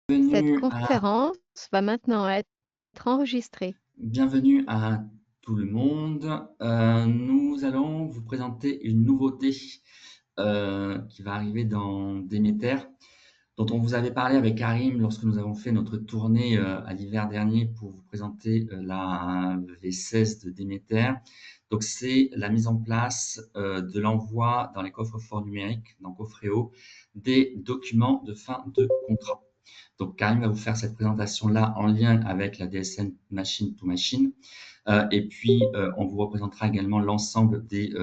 Cette Bienvenue à, conférence va maintenant être enregistrée. bienvenue à tout le monde. Nous allons vous présenter une nouveauté qui va arriver dans Déméter, dont on vous avait parlé avec Karim lorsque nous avons fait notre tournée à l'hiver dernier pour vous présenter la V16 de Déméter. Donc, c'est la mise en place de l'envoi dans les coffres-forts numériques, dans Coffréo, des documents de fin de contrat. Donc, Karim va vous faire cette présentation-là en lien avec la DSN Machine to Machine. Et puis, on vous représentera également l'ensemble des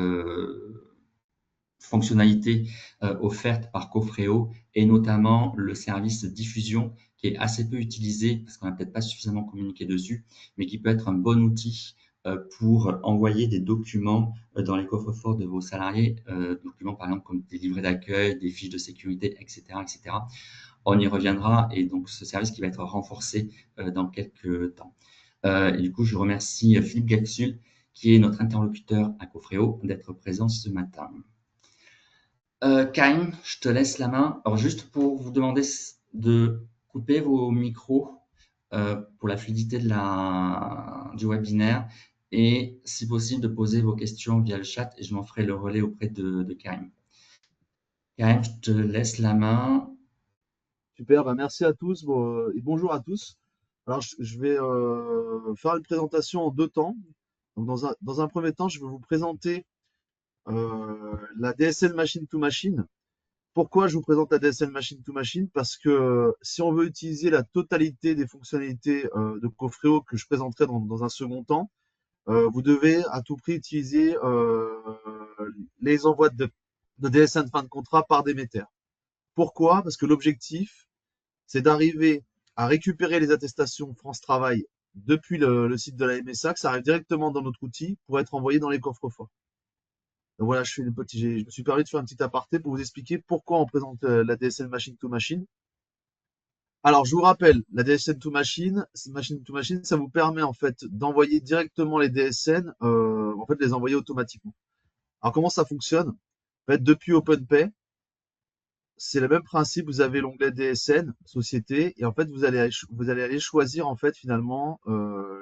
fonctionnalités offertes par Cofreo et notamment le service de diffusion qui est assez peu utilisé parce qu'on n'a peut-être pas suffisamment communiqué dessus, mais qui peut être un bon outil pour envoyer des documents dans les coffres-forts de vos salariés, documents par exemple comme des livrets d'accueil, des fiches de sécurité, etc., etc. On y reviendra et donc ce service qui va être renforcé dans quelques temps. Et du coup, je remercie Philippe Gaxul, qui est notre interlocuteur à Cofreo, d'être présent ce matin. Karim, je te laisse la main. Alors, juste pour vous demander de couper vos micros pour la fluidité du webinaire et, si possible, de poser vos questions via le chat et je m'en ferai le relais auprès de Karim. Karim, je te laisse la main. Super, bah merci à tous et bonjour à tous. Alors, je vais faire une présentation en deux temps. Donc, dans un premier temps, je vais vous présenter la DSL Machine to Machine. Pourquoi je vous présente la DSL Machine to Machine? Parce que si on veut utiliser la totalité des fonctionnalités de Cofreo que je présenterai dans un second temps, vous devez à tout prix utiliser les envois de DSN fin de contrat par Demeter. Pourquoi? Parce que l'objectif, c'est d'arriver à récupérer les attestations France Travail depuis le site de la MSA, que ça arrive directement dans notre outil pour être envoyé dans les coffres-forts. Donc voilà, je me suis permis de faire un petit aparté pour vous expliquer pourquoi on présente la DSL Machine to Machine. Alors, je vous rappelle, la DSN to Machine, ça vous permet en fait d'envoyer directement les DSN, en fait, de les envoyer automatiquement. Alors, comment ça fonctionne? En fait, depuis OpenPay, c'est le même principe. Vous avez l'onglet DSN, société, et en fait, vous allez aller choisir en fait finalement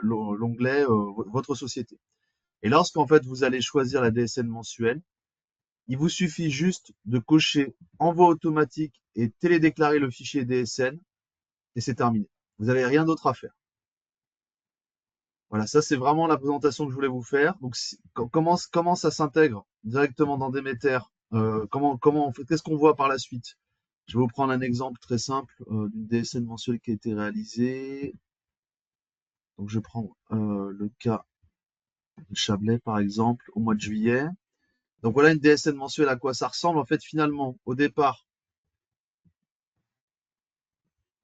l'onglet votre société. Et lorsqu'en fait vous allez choisir la DSN mensuelle, il vous suffit juste de cocher envoi automatique et télédéclarer le fichier DSN et c'est terminé. Vous n'avez rien d'autre à faire. Voilà, ça c'est vraiment la présentation que je voulais vous faire. Donc comment ça s'intègre directement dans Demeter, comment on fait, qu'est-ce qu'on voit par la suite? Je vais vous prendre un exemple très simple d'une DSN mensuelle qui a été réalisée. Donc je prends le cas de Chablais par exemple au mois de juillet. Donc voilà une DSN mensuelle à quoi ça ressemble. En fait, finalement, au départ,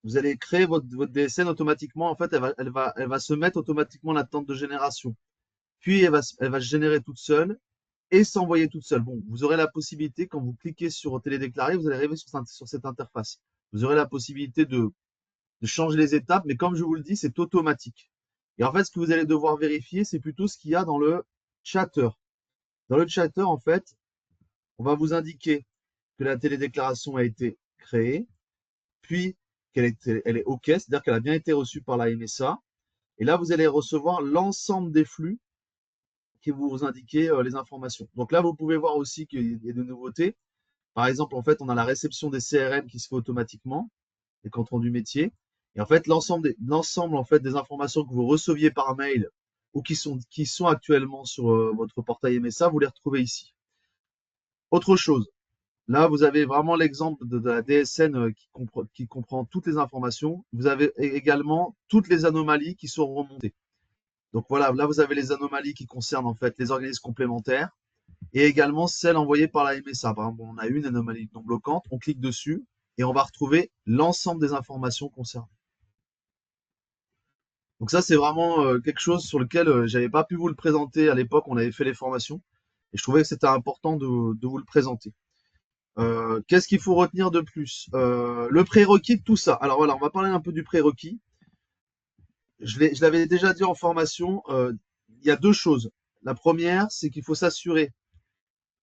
vous allez créer votre DSN automatiquement. En fait, elle va se mettre automatiquement en attente de génération. Puis elle va se générer toute seule et s'envoyer toute seule. Bon, vous aurez la possibilité, quand vous cliquez sur télédéclarer, vous allez arriver sur cette interface. Vous aurez la possibilité de changer les étapes, mais comme je vous le dis, c'est automatique. Et en fait, ce que vous allez devoir vérifier, c'est plutôt ce qu'il y a dans le chatter. Dans le chatter, en fait, on va vous indiquer que la télédéclaration a été créée, puis elle est OK, c'est-à-dire qu'elle a bien été reçue par la MSA. Et là, vous allez recevoir l'ensemble des flux qui vont vous indiquer les informations. Donc là, vous pouvez voir aussi qu'il y a de nouveautés. Par exemple, en fait, on a la réception des CRM qui se fait automatiquement, les comptes rendus métiers. Et en fait, l'ensemble en fait des informations que vous receviez par mail ou qui sont actuellement sur votre portail MSA, vous les retrouvez ici. Autre chose, là, vous avez vraiment l'exemple de la DSN qui comprend toutes les informations. Vous avez également toutes les anomalies qui sont remontées. Donc voilà, là, vous avez les anomalies qui concernent en fait les organismes complémentaires et également celles envoyées par la MSA. Par exemple, on a une anomalie non bloquante, on clique dessus et on va retrouver l'ensemble des informations concernées. Donc ça, c'est vraiment quelque chose sur lequel j'avais pas pu vous le présenter à l'époque, on avait fait les formations et je trouvais que c'était important de vous le présenter. Qu'est-ce qu'il faut retenir de plus? Le prérequis de tout ça. Alors voilà, on va parler un peu du prérequis. Je l'avais déjà dit en formation, il y a deux choses. La première, c'est qu'il faut s'assurer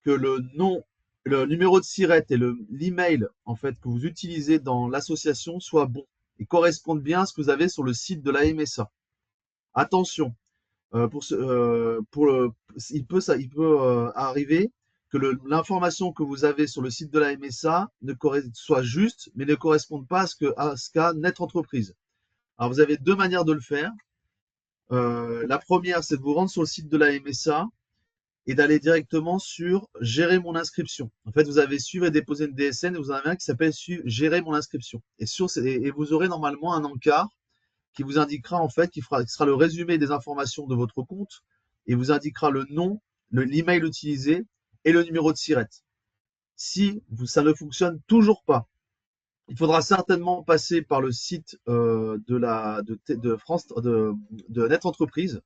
que le numéro de SIRET et l'email en fait que vous utilisez dans l'association soit bon et correspondent bien à ce que vous avez sur le site de la MSA. Attention, il peut arriver que l'information que vous avez sur le site de la MSA soit juste, mais ne corresponde pas à ce qu'a Net Entreprise. Alors, vous avez deux manières de le faire. La première, c'est de vous rendre sur le site de la MSA et d'aller directement sur gérer mon inscription. En fait, vous avez suivre et déposer une DSN et vous en avez un qui s'appelle gérer mon inscription. Et vous aurez normalement un encart qui vous indiquera en fait, qui sera le résumé des informations de votre compte et vous indiquera le nom, l'email utilisé et le numéro de SIRET. Si ça ne fonctionne toujours pas, il faudra certainement passer par le site de Net Entreprise.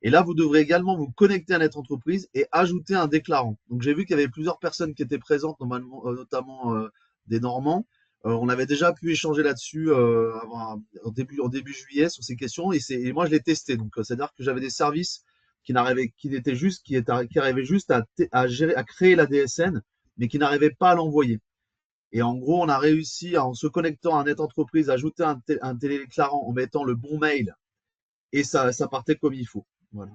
Et là, vous devrez également vous connecter à Net Entreprise et ajouter un déclarant. Donc, j'ai vu qu'il y avait plusieurs personnes qui étaient présentes, notamment des Normands. On avait déjà pu échanger là-dessus en début juillet sur ces questions et moi je l'ai testé. Donc, c'est-à-dire que j'avais des services qui arrivaient juste à créer la DSN, mais qui n'arrivaient pas à l'envoyer. Et en gros, on a réussi, en se connectant à Net Entreprise, à ajouter un télédéclarant en mettant le bon mail et ça partait comme il faut. Voilà.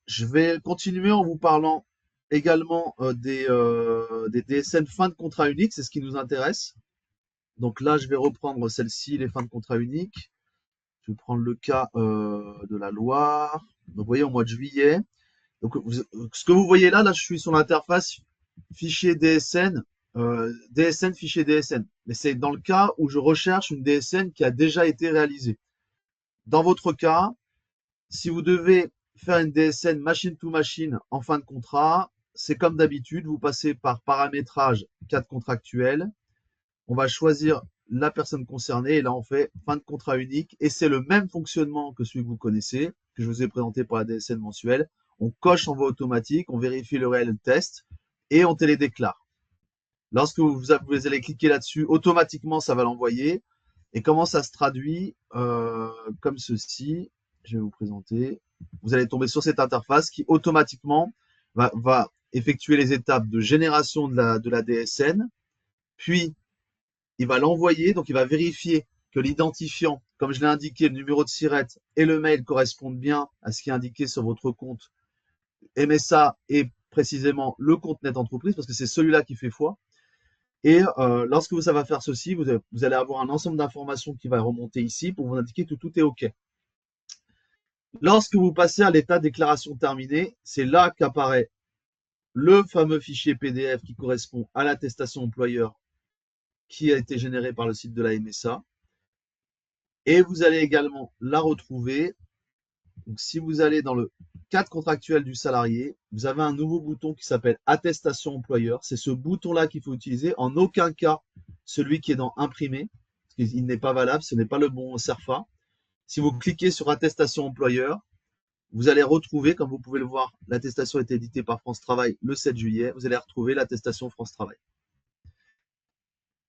Je vais continuer en vous parlant également des DSN fin de contrat unique, c'est ce qui nous intéresse. Donc là, je vais reprendre celle-ci, les fins de contrat unique. Je vais prendre le cas de la Loire. Donc, vous voyez, au mois de juillet. Donc, ce que vous voyez là, je suis sur l'interface fichier DSN, DSN, fichier DSN. Mais c'est dans le cas où je recherche une DSN qui a déjà été réalisée. Dans votre cas, si vous devez faire une DSN machine to machine en fin de contrat, c'est comme d'habitude, vous passez par paramétrage cadre contractuel. On va choisir la personne concernée et là on fait fin de contrat unique et c'est le même fonctionnement que celui que vous connaissez, que je vous ai présenté pour la DSN mensuelle. On coche en voie automatique, on vérifie le réel test et on télédéclare. Lorsque vous allez cliquer là-dessus, automatiquement ça va l'envoyer. Et comment ça se traduit comme ceci. Je vais vous présenter. Vous allez tomber sur cette interface qui automatiquement va effectuer les étapes de génération de la DSN, puis il va l'envoyer, donc il va vérifier que l'identifiant, comme je l'ai indiqué, le numéro de SIRET et le mail correspondent bien à ce qui est indiqué sur votre compte MSA et précisément le compte Net Entreprise, parce que c'est celui-là qui fait foi. Et lorsque ça va faire ceci, vous allez avoir un ensemble d'informations qui va remonter ici pour vous indiquer que tout est OK. Lorsque vous passez à l'état déclaration terminée, c'est là qu'apparaît le fameux fichier PDF qui correspond à l'attestation employeur qui a été générée par le site de la MSA. Et vous allez également la retrouver. Donc, si vous allez dans le cadre contractuel du salarié, vous avez un nouveau bouton qui s'appelle attestation employeur. C'est ce bouton-là qu'il faut utiliser. En aucun cas, celui qui est dans imprimer, parce qu'il n'est pas valable, ce n'est pas le bon CERFA. Si vous cliquez sur attestation employeur, vous allez retrouver, comme vous pouvez le voir, l'attestation est éditée par France Travail le 7 juillet. Vous allez retrouver l'attestation France Travail.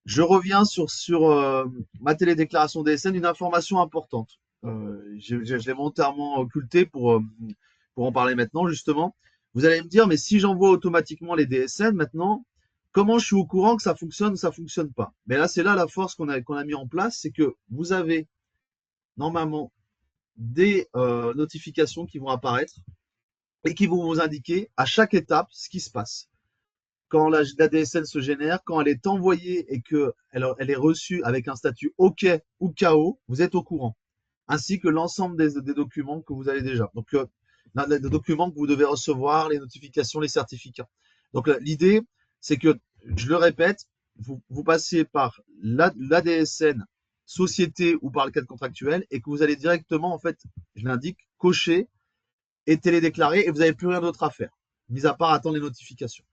Je reviens sur ma télédéclaration DSN, une information importante. Je l'ai volontairement occulté pour en parler maintenant, justement. Vous allez me dire, mais si j'envoie automatiquement les DSN maintenant, comment je suis au courant que ça fonctionne ou ça fonctionne pas? Mais là, c'est là la force qu'on a mis en place, c'est que vous avez normalement des notifications qui vont apparaître et qui vont vous indiquer à chaque étape ce qui se passe. Quand la DSN se génère, quand elle est envoyée et qu'elle est reçue avec un statut OK ou KO, vous êtes au courant, ainsi que l'ensemble des documents que vous avez déjà. Donc, les documents que vous devez recevoir, les notifications, les certificats. Donc, l'idée, c'est que, je le répète, vous passez par la DSN société ou par le cadre contractuel et que vous allez directement, en fait, je l'indique, cocher et télédéclarer et vous n'avez plus rien d'autre à faire, mis à part attendre les notifications.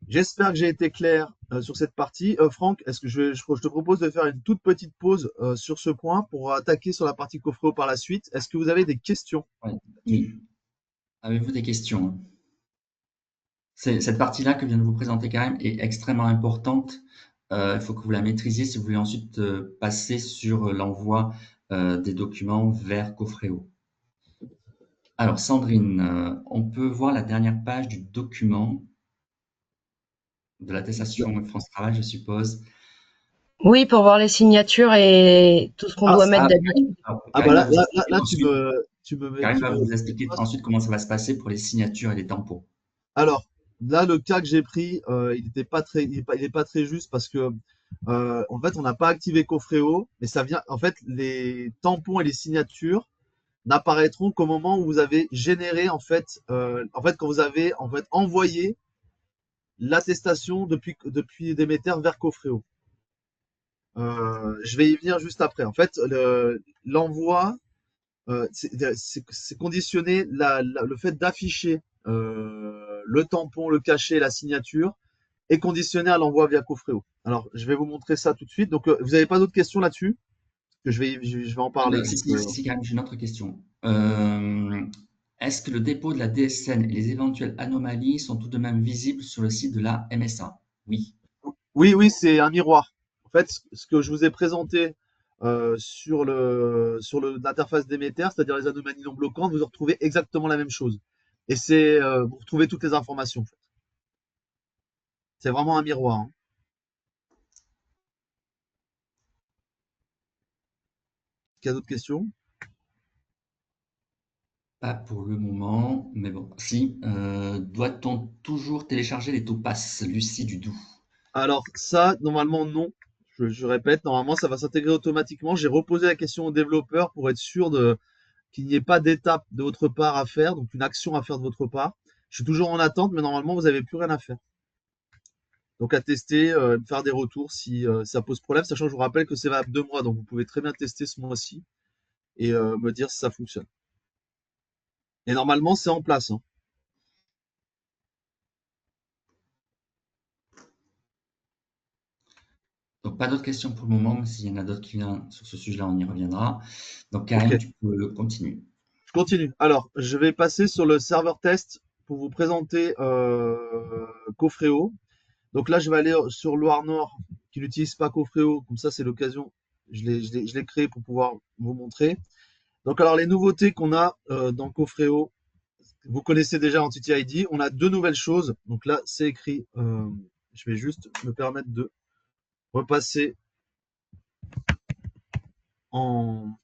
J'espère que j'ai été clair sur cette partie. Franck, est-ce que je te propose de faire une toute petite pause sur ce point pour attaquer sur la partie Cofreo par la suite. Est-ce que vous avez des questions? Oui. Avez-vous des questions? Cette partie-là que vient de vous présenter Karim est extrêmement importante. Il faut que vous la maîtrisiez si vous voulez ensuite passer sur l'envoi des documents vers Cofreo. Alors Sandrine, on peut voir la dernière page du document de l'attestation France Travail, je suppose. Oui, pour voir les signatures et tout ce qu'on Ah, doit mettre d'habitude. bah Karim va là, vous là, là, expliquer là, ensuite. Karim tu va me, vous expliquer ensuite comment ça va se passer pour les signatures et les tampons. Alors, là, le cas que j'ai pris, il est pas très juste parce que, en fait, on n'a pas activé Cofreo, mais ça vient, en fait, les tampons et les signatures n'apparaîtront qu'au moment où vous avez généré, quand vous avez, en fait, envoyé l'attestation depuis Demeter vers Cofreo. Je vais y venir juste après. En fait, l'envoi, c'est conditionné le fait d'afficher le tampon, le cachet, la signature est conditionné à l'envoi via Cofreo. Alors, je vais vous montrer ça tout de suite. Donc, vous n'avez pas d'autres questions là-dessus? Que je vais en parler. Si, Donc, si, Karim, j'ai une autre question. Est-ce que le dépôt de la DSN et les éventuelles anomalies sont tout de même visibles sur le site de la MSA? Oui. oui, oui, c'est un miroir. En fait, ce que je vous ai présenté sur l'interface d'émetteur, c'est-à-dire les anomalies non bloquantes, vous retrouvez exactement la même chose. Et vous retrouvez toutes les informations, en fait. C'est vraiment un miroir, hein. Il y a d'autres questions? Pas pour le moment, mais bon, si. Doit-on toujours télécharger les topasses Lucie Dudou? Alors ça, normalement, non. Je répète, normalement, ça va s'intégrer automatiquement. J'ai reposé la question au développeur pour être sûr qu'il n'y ait pas d'étape de votre part à faire, donc une action à faire de votre part. Je suis toujours en attente, mais normalement, vous n'avez plus rien à faire. Donc à tester, faire des retours si ça pose problème, sachant que je vous rappelle que c'est valable 2 mois, donc vous pouvez très bien tester ce mois-ci et me dire si ça fonctionne. Et normalement, c'est en place, hein. Donc, pas d'autres questions pour le moment, mais s'il y en a d'autres qui viennent sur ce sujet-là, on y reviendra. Donc, Ok, Karim, tu peux continuer. je continue. Alors, je vais passer sur le serveur test pour vous présenter Cofreo. Donc là, je vais aller sur Loire Nord qui n'utilise pas Cofreo. Comme ça, c'est l'occasion. Je l'ai créé pour pouvoir vous montrer. Donc, alors, les nouveautés qu'on a dans Cofreo, vous connaissez déjà Entity ID. On a deux nouvelles choses. Donc là, c'est écrit. Je vais juste me permettre de repasser en,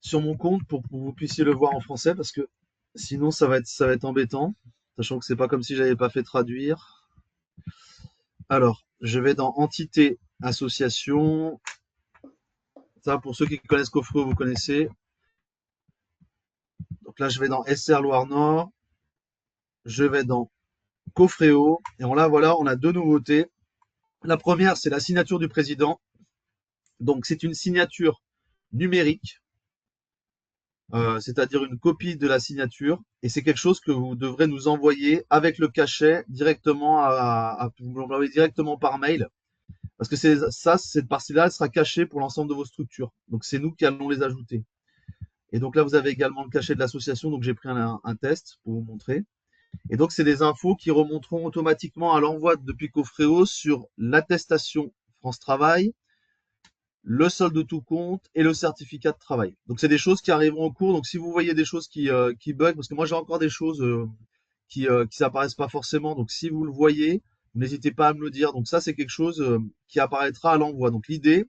sur mon compte pour que vous puissiez le voir en français parce que sinon, ça va être embêtant. Sachant que c'est pas comme si j'avais pas fait traduire. Alors, je vais dans Entité, Association. Ça, pour ceux qui connaissent Cofreo, vous connaissez. Donc là, je vais dans SR Loire Nord. Je vais dans Cofreo. Et voilà, on a deux nouveautés. La première, c'est la signature du président. Donc, c'est une signature numérique, c'est-à-dire une copie de la signature. Et c'est quelque chose que vous devrez nous envoyer avec le cachet directement vous l'envoyer directement par mail. Parce que cette partie-là, elle sera cachée pour l'ensemble de vos structures. Donc, c'est nous qui allons les ajouter. Et donc là, vous avez également le cachet de l'association. Donc, j'ai pris un test pour vous montrer. Et donc, c'est des infos qui remonteront automatiquement à l'envoi depuis Cofreo sur l'attestation France Travail, le solde de tout compte et le certificat de travail. Donc, c'est des choses qui arriveront au cours. Donc, si vous voyez des choses qui bug, parce que moi, j'ai encore des choses qui s'apparaissent pas forcément. Donc, si vous le voyez, n'hésitez pas à me le dire. Donc, ça, c'est quelque chose qui apparaîtra à l'envoi. Donc, l'idée,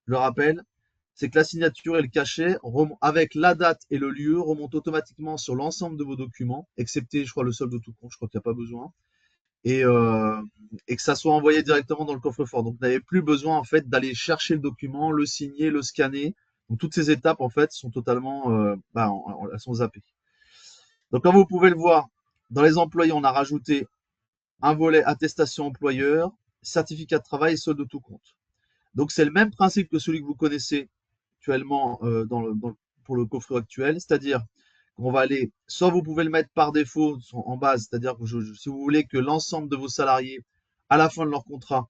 je le rappelle, c'est que la signature et le cachet, avec la date et le lieu, remontent automatiquement sur l'ensemble de vos documents, excepté, je crois, le solde de tout compte, je crois qu'il n'y a pas besoin, et, euh, et que ça soit envoyé directement dans le coffre-fort. Donc, vous n'avez plus besoin, en fait, d'aller chercher le document, le signer, le scanner. Donc, toutes ces étapes, en fait, sont totalement, elles sont zappées. Donc, comme vous pouvez le voir, dans les employés, on a rajouté un volet attestation employeur, certificat de travail et solde de tout compte. Donc, c'est le même principe que celui que vous connaissez actuellement pour le coffret actuel, c'est-à-dire qu'on va aller, soit vous pouvez le mettre par défaut en base, c'est-à-dire que si vous voulez que l'ensemble de vos salariés, à la fin de leur contrat,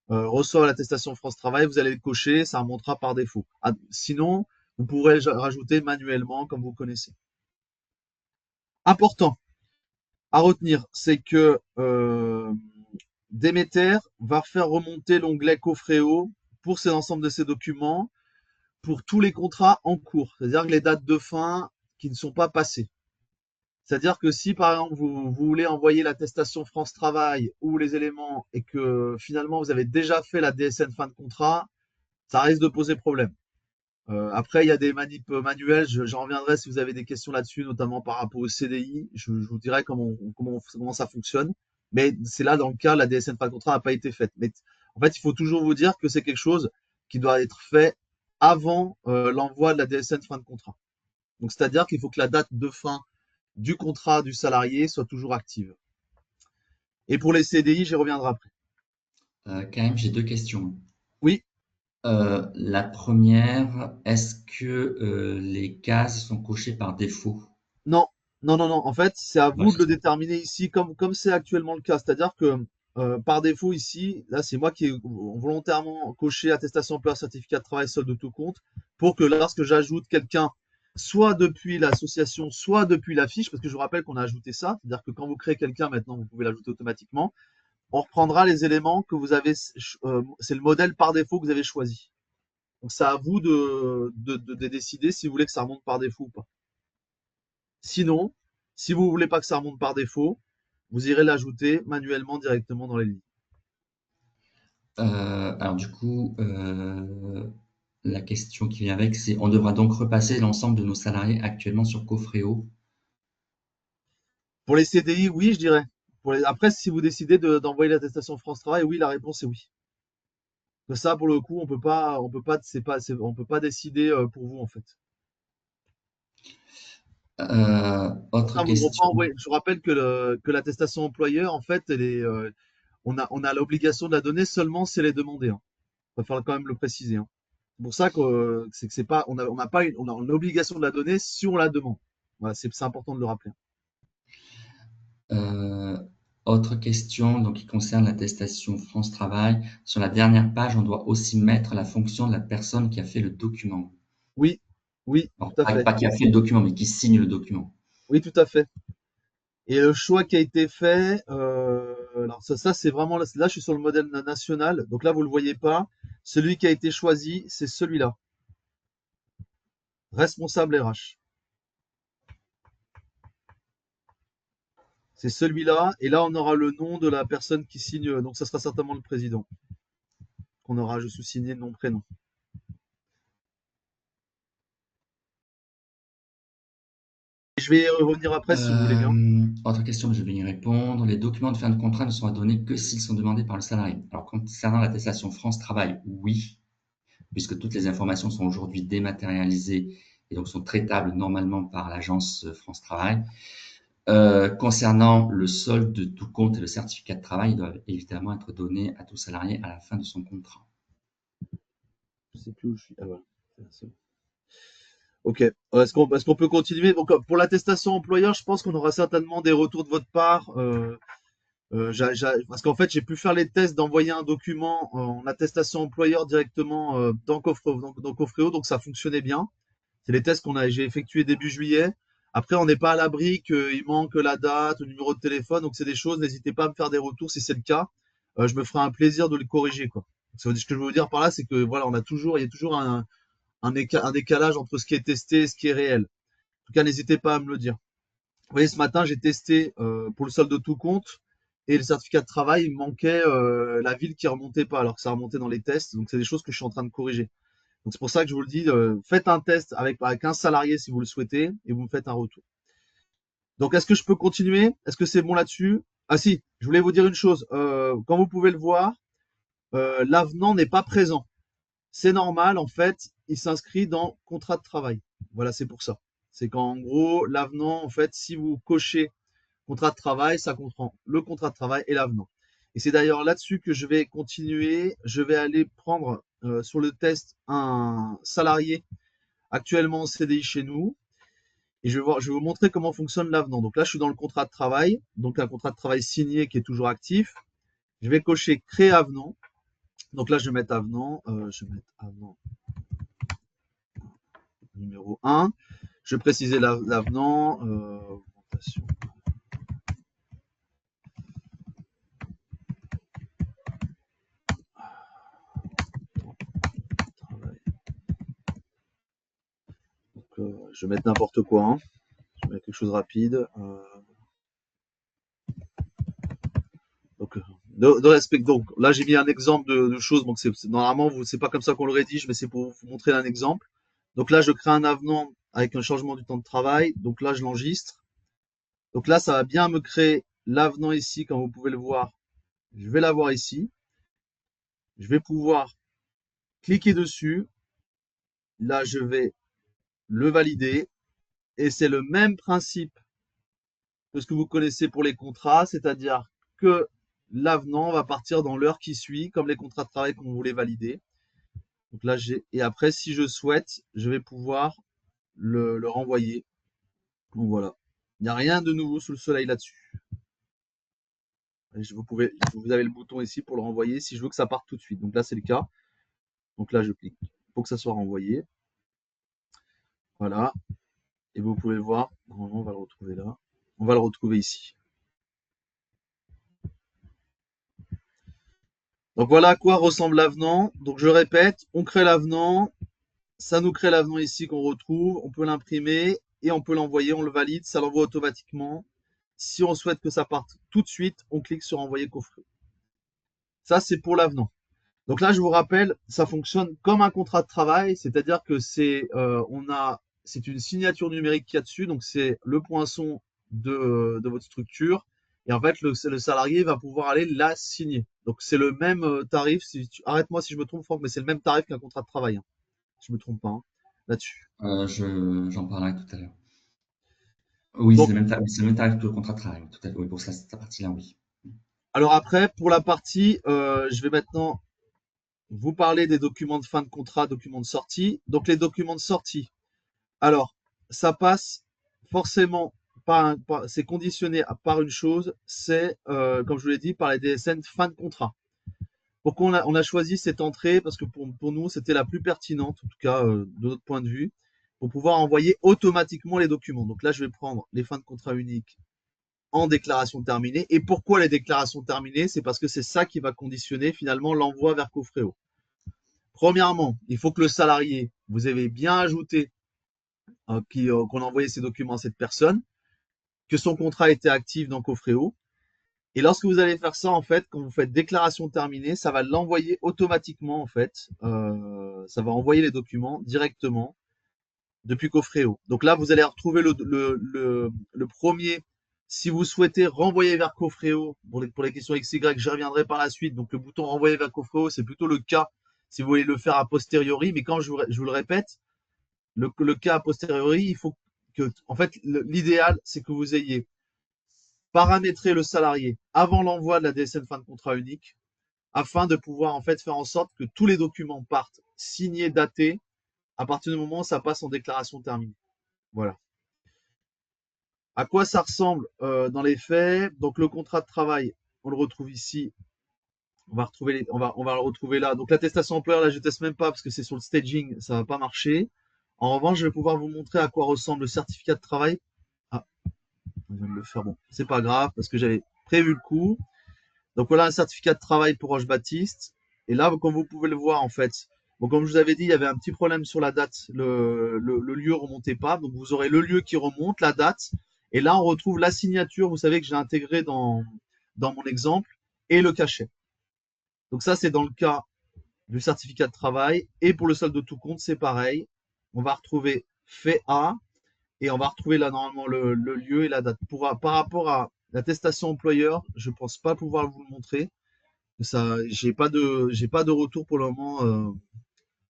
reçoivent l'attestation France Travail, vous allez le cocher, ça remontera par défaut. Sinon, vous pourrez rajouter manuellement comme vous connaissez. Important à retenir, c'est que Demeter va faire remonter l'onglet Cofreo pour l'ensemble de ces documents pour tous les contrats en cours, c'est-à-dire que les dates de fin qui ne sont pas passées. C'est-à-dire que si, par exemple, vous voulez envoyer l'attestation France Travail ou les éléments et que finalement vous avez déjà fait la DSN fin de contrat, ça risque de poser problème. Après, il y a des manips manuels, j'en reviendrai si vous avez des questions là-dessus, notamment par rapport au CDI. Je vous dirai comment ça fonctionne. Mais c'est là, dans le cas, la DSN fin de contrat n'a pas été faite. Mais en fait, il faut toujours vous dire que c'est quelque chose qui doit être fait avant l'envoi de la DSN fin de contrat. Donc, c'est-à-dire qu'il faut que la date de fin du contrat du salarié soit toujours active. Et pour les CDI, j'y reviendrai après. Karim, j'ai 2 questions. Oui, La première, est-ce que les cases sont cochées par défaut? non, non, non, non. En fait, c'est à Voilà, vous de c'est le ça. déterminer ici, comme c'est actuellement le cas. C'est-à-dire que par défaut ici, là, c'est moi qui ai volontairement coché attestation employeur certificat de travail solde de tout compte pour que lorsque j'ajoute quelqu'un, soit depuis l'association, soit depuis la fiche, parce que je vous rappelle qu'on a ajouté ça, c'est-à-dire que quand vous créez quelqu'un maintenant, vous pouvez l'ajouter automatiquement. On reprendra les éléments que vous avez, c'est le modèle par défaut que vous avez choisi. Donc c'est à vous de décider si vous voulez que ça remonte par défaut ou pas. Sinon, si vous voulez pas que ça remonte par défaut, vous irez l'ajouter manuellement directement dans les lignes. Alors du coup, la question qui vient avec, c'est: on devra donc repasser l'ensemble de nos salariés actuellement sur Cofreo? Pour les CDI, oui, je dirais. Après, si vous décidez d'envoyer l'attestation France Travail, oui, la réponse est oui. Que ça, pour le coup, on peut pas décider pour vous en fait. Autre Ça, vous devrez pas question. envoyer. Je vous rappelle que l'attestation employeur, en fait, on a l'obligation de la donner seulement si elle est demandée, hein. Il va falloir quand même le préciser, hein. C'est pour ça que c'est pas, on n'a pas on a l'obligation de la donner si on la demande. Voilà, c'est important de le rappeler. Euh, Autre question, donc qui concerne l'attestation France Travail. Sur la dernière page, on doit aussi mettre la fonction de la personne qui a fait le document. Oui, oui, Alors, tout à pas, fait. pas qui a fait le document, mais qui signe le document. Oui, tout à fait. Et le choix qui a été fait, alors ça c'est vraiment là, je suis sur le modèle national, donc là vous le voyez pas. Celui qui a été choisi, c'est celui-là, responsable RH. C'est celui-là, et là on aura le nom de la personne qui signe, donc ça sera certainement le président qu'on aura juste sous-signé nom prénom. Et je vais y revenir après si vous voulez bien. Autre question, je vais y répondre. Les documents de fin de contrat ne sont à donner que s'ils sont demandés par le salarié. Alors, concernant l'attestation France Travail, oui, puisque toutes les informations sont aujourd'hui dématérialisées et donc sont traitables normalement par l'agence France Travail. Concernant le solde de tout compte et le certificat de travail, ils doivent évidemment être donnés à tout salarié à la fin de son contrat. Je sais plus où je suis. Ah voilà. C'est bon. Ok. Est-ce qu'on peut continuer? Donc, pour l'attestation employeur, je pense qu'on aura certainement des retours de votre part. Parce qu'en fait, j'ai pu faire les tests d'envoyer un document en attestation employeur directement dans Cofreo, donc ça fonctionnait bien. C'est les tests j'ai effectués début juillet. Après, on n'est pas à l'abri qu'il manque la date, le numéro de téléphone, donc c'est des choses. N'hésitez pas à me faire des retours si c'est le cas. Je me ferai un plaisir de les corriger, quoi. Ce que je veux dire par là, c'est que voilà, il y a toujours un décalage entre ce qui est testé et ce qui est réel. En tout cas, n'hésitez pas à me le dire. Vous voyez, ce matin, j'ai testé pour le solde de tout compte et le certificat de travail, il me manquait la ville qui remontait pas, alors que ça remontait dans les tests. Donc, c'est des choses que je suis en train de corriger. Donc, c'est pour ça que je vous le dis, faites un test avec un salarié si vous le souhaitez et vous me faites un retour. Donc, est-ce que je peux continuer? Est-ce que c'est bon là-dessus? Ah si, je voulais vous dire une chose. Comme vous pouvez le voir, l'avenant n'est pas présent. C'est normal, en fait, il s'inscrit dans contrat de travail. Voilà, c'est pour ça. C'est qu'en gros, l'avenant, en fait, si vous cochez contrat de travail, ça comprend le contrat de travail et l'avenant. Et c'est d'ailleurs là-dessus que je vais continuer. Je vais aller prendre sur le test un salarié actuellement en CDI chez nous. Et je vais vous montrer comment fonctionne l'avenant. Donc là, je suis dans le contrat de travail, donc un contrat de travail signé qui est toujours actif. Je vais cocher créer avenant. Donc là, je vais mettre avenant. Je vais mettre avenant numéro 1. Je vais préciser l'avenant. Augmentation. Travail. Donc, je vais mettre n'importe quoi, hein. Je vais mettre quelque chose de rapide. Donc, de respect. Donc, là, j'ai mis un exemple de choses. Donc, normalement, c'est pas comme ça qu'on le rédige, mais c'est pour vous montrer un exemple. Donc là, je crée un avenant avec un changement du temps de travail. Donc là, je l'enregistre. Donc là, ça va bien me créer l'avenant ici, comme vous pouvez le voir. Je vais l'avoir ici. Je vais pouvoir cliquer dessus. Là, je vais le valider. Et c'est le même principe que ce que vous connaissez pour les contrats, c'est-à-dire que l'avenant va partir dans l'heure qui suit, comme les contrats de travail qu'on voulait valider. Donc là, et après, si je souhaite, je vais pouvoir le renvoyer. Donc voilà. Il n'y a rien de nouveau sous le soleil là-dessus. Vous avez le bouton ici pour le renvoyer si je veux que ça parte tout de suite. Donc là, c'est le cas. Donc là, je clique pour que ça soit renvoyé. Voilà. Et vous pouvez le voir. Normalement, on va le retrouver là. On va le retrouver ici. Donc voilà à quoi ressemble l'avenant. Donc je répète, on crée l'avenant. Ça nous crée l'avenant ici qu'on retrouve. On peut l'imprimer et on peut l'envoyer. On le valide. Ça l'envoie automatiquement. Si on souhaite que ça parte tout de suite, on clique sur envoyer coffret. Ça, c'est pour l'avenant. Donc là, je vous rappelle, ça fonctionne comme un contrat de travail, c'est-à-dire que c'est une signature numérique qu'il y a dessus, donc c'est le poinçon de votre structure, et en fait, le salarié va pouvoir aller la signer. Donc c'est le même tarif. Arrête-moi si je me trompe, Franck, mais c'est le même tarif qu'un contrat de travail, hein. Je me trompe pas, hein, là-dessus. J'en parlerai tout à l'heure. Oui, Donc, c'est le même tarif que le contrat de travail, tout à fait. Oui, pour ça, cette partie-là, oui. alors après, pour la partie, je vais maintenant vous parler des documents de fin de contrat, documents de sortie. Donc les documents de sortie. Alors, ça passe forcément c'est conditionné par une chose, c'est, comme je vous l'ai dit, par les DSN fin de contrat. Pourquoi on a choisi cette entrée? Parce que pour nous, c'était la plus pertinente, en tout cas de notre point de vue, pour pouvoir envoyer automatiquement les documents. Donc là, je vais prendre les fins de contrat uniques en déclaration terminée. Et pourquoi les déclarations terminées? C'est parce que c'est ça qui va conditionner finalement l'envoi vers Cofréo. Premièrement, il faut que le salarié, vous avez bien ajouté qu'on a envoyé ces documents à cette personne, que son contrat était actif dans Cofréo. Et lorsque vous allez faire ça, en fait, quand vous faites déclaration terminée, ça va l'envoyer automatiquement, en fait. Ça va envoyer les documents directement depuis Cofréo. Donc là, vous allez retrouver le premier. Si vous souhaitez renvoyer vers Cofréo, pour les questions XY, j'y reviendrai par la suite. Donc le bouton renvoyer vers Cofréo, c'est plutôt le cas si vous voulez le faire a posteriori. Mais quand je vous le répète, le cas a posteriori, il faut que, en fait, l'idéal, c'est que vous ayez paramétré le salarié avant l'envoi de la DSN fin de contrat unique, afin de pouvoir, en fait, faire en sorte que tous les documents partent signés, datés, à partir du moment où ça passe en déclaration terminée. Voilà. À quoi ça ressemble dans les faits? Donc, le contrat de travail, on le retrouve ici. On va le retrouver là. Donc, l'attestation employeur, là, je teste même pas parce que c'est sur le staging, ça va pas marcher. En revanche, je vais pouvoir vous montrer à quoi ressemble le certificat de travail. Ah, on vient de le faire. Bon, c'est pas grave parce que j'avais prévu le coup. Donc voilà un certificat de travail pour Roche-Baptiste. Et là, comme vous pouvez le voir, en fait, bon, comme je vous avais dit, il y avait un petit problème sur la date. Le lieu remontait pas. Donc vous aurez le lieu qui remonte, la date. Et là, on retrouve la signature, vous savez, que j'ai intégrée dans mon exemple, et le cachet. Donc ça, c'est dans le cas du certificat de travail. Et pour le solde de tout compte, c'est pareil. On va retrouver fait A et on va retrouver là normalement le lieu et la date. Par rapport à l'attestation employeur, je pense pas pouvoir vous le montrer. Ça, j'ai pas de retour pour le moment.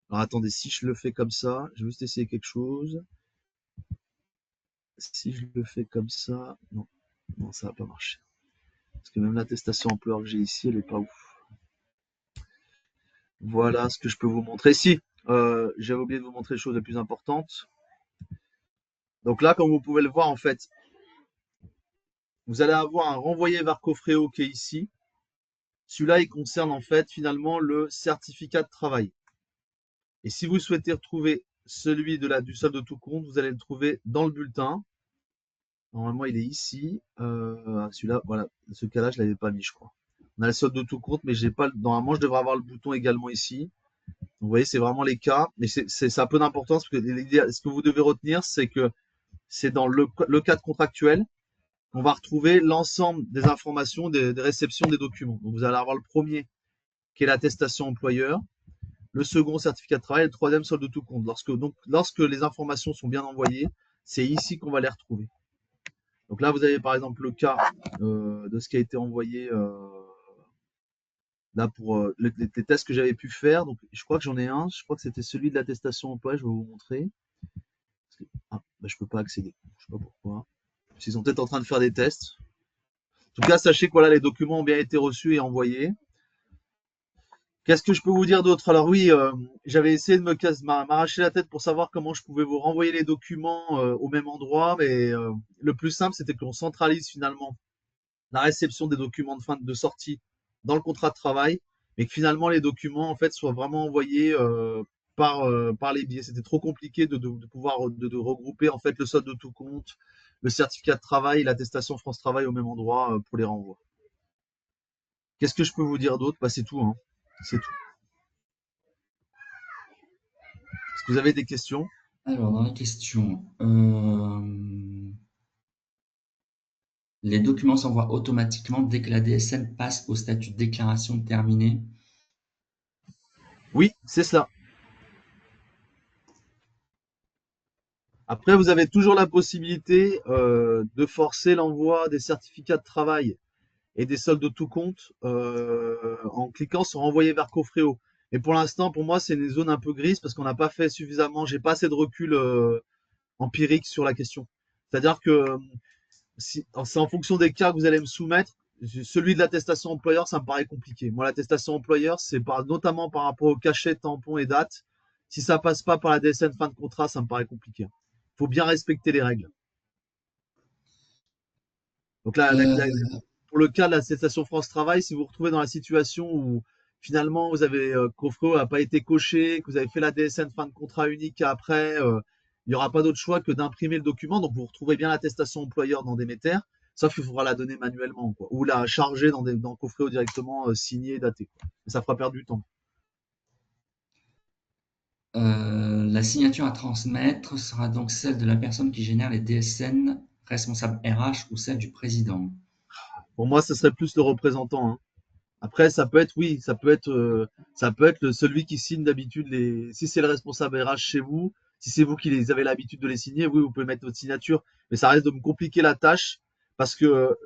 Alors attendez, si je le fais comme ça, je vais juste essayer quelque chose. Si je le fais comme ça, non, non, ça va pas marcher. Parce que même l'attestation employeur que j'ai ici, elle est pas ouf. Voilà ce que je peux vous montrer. Si, j'avais oublié de vous montrer les choses les plus importantes. Donc là, comme vous pouvez le voir, en fait, vous allez avoir un renvoyé vers Cofréo qui est ici. Celui-là, il concerne en fait finalement le certificat de travail. Et si vous souhaitez retrouver celui du solde de tout compte, vous allez le trouver dans le bulletin. Normalement, il est ici. Celui-là, voilà, ce cas-là, je l'avais pas mis, je crois. On a le solde de tout compte, mais j'ai pas. Normalement, je devrais avoir le bouton également ici. Donc, vous voyez, c'est vraiment les cas, mais ça a peu d'importance parce que ce que vous devez retenir, c'est que c'est dans le cadre contractuel qu'on va retrouver l'ensemble des informations des réceptions des documents. Donc vous allez avoir le premier qui est l'attestation employeur, le second certificat de travail, et le troisième solde de tout compte. Lorsque les informations sont bien envoyées, c'est ici qu'on va les retrouver. Donc là, vous avez par exemple le cas de ce qui a été envoyé là pour les tests que j'avais pu faire. Donc je crois que j'en ai un. Je crois que c'était celui de l'attestation emploi. Je vais vous montrer. Je peux pas accéder. Je sais pas pourquoi. Ils sont peut-être en train de faire des tests. En tout cas, sachez que voilà, les documents ont bien été reçus et envoyés. Qu'est-ce que je peux vous dire d'autre? Alors oui, j'avais essayé de m'arracher la tête pour savoir comment je pouvais vous renvoyer les documents au même endroit, mais le plus simple, c'était qu'on centralise finalement la réception des documents de fin de sortie dans le contrat de travail, mais que finalement les documents en fait soient vraiment envoyés par les biais. C'était trop compliqué de pouvoir de regrouper en fait le solde de tout compte, le certificat de travail, l'attestation France Travail au même endroit pour les renvois. Qu'est-ce que je peux vous dire d'autre? Bah, c'est tout, hein. C'est tout. Est-ce que vous avez des questions? Alors, dans les questions, les documents s'envoient automatiquement dès que la DSN passe au statut de déclaration terminée. Oui, c'est cela. Après, vous avez toujours la possibilité de forcer l'envoi des certificats de travail et des soldes de tout compte en cliquant sur envoyer vers Cofreo. Et pour l'instant, pour moi, c'est une zone un peu grise parce qu'on n'a pas fait suffisamment, j'ai pas assez de recul empirique sur la question. C'est-à-dire que c'est en fonction des cas que vous allez me soumettre. Celui de l'attestation employeur, ça me paraît compliqué. Moi, l'attestation employeur, c'est notamment par rapport au cachet, tampon et date. Si ça passe pas par la DSN fin de contrat, ça me paraît compliqué. Faut bien respecter les règles. Donc là, pour le cas de l'attestation France Travail, si vous vous retrouvez dans la situation où finalement vous avez Cofreo n'a pas été coché, que vous avez fait la DSN fin de contrat unique après, il n'y aura pas d'autre choix que d'imprimer le document. Donc vous retrouvez bien l'attestation employeur dans Déméter, sauf qu'il faudra la donner manuellement, quoi, ou la charger dans Cofreo directement signée et datée, quoi. Et ça fera perdre du temps. La signature à transmettre sera donc celle de la personne qui génère les DSN, responsable RH ou celle du président. Pour moi, ce serait plus le représentant, hein. Après, ça peut être, oui, ça peut être celui qui signe d'habitude si c'est le responsable RH chez vous, si c'est vous qui avez l'habitude de les signer, oui, vous pouvez mettre votre signature, mais ça risque de me compliquer la tâche parce que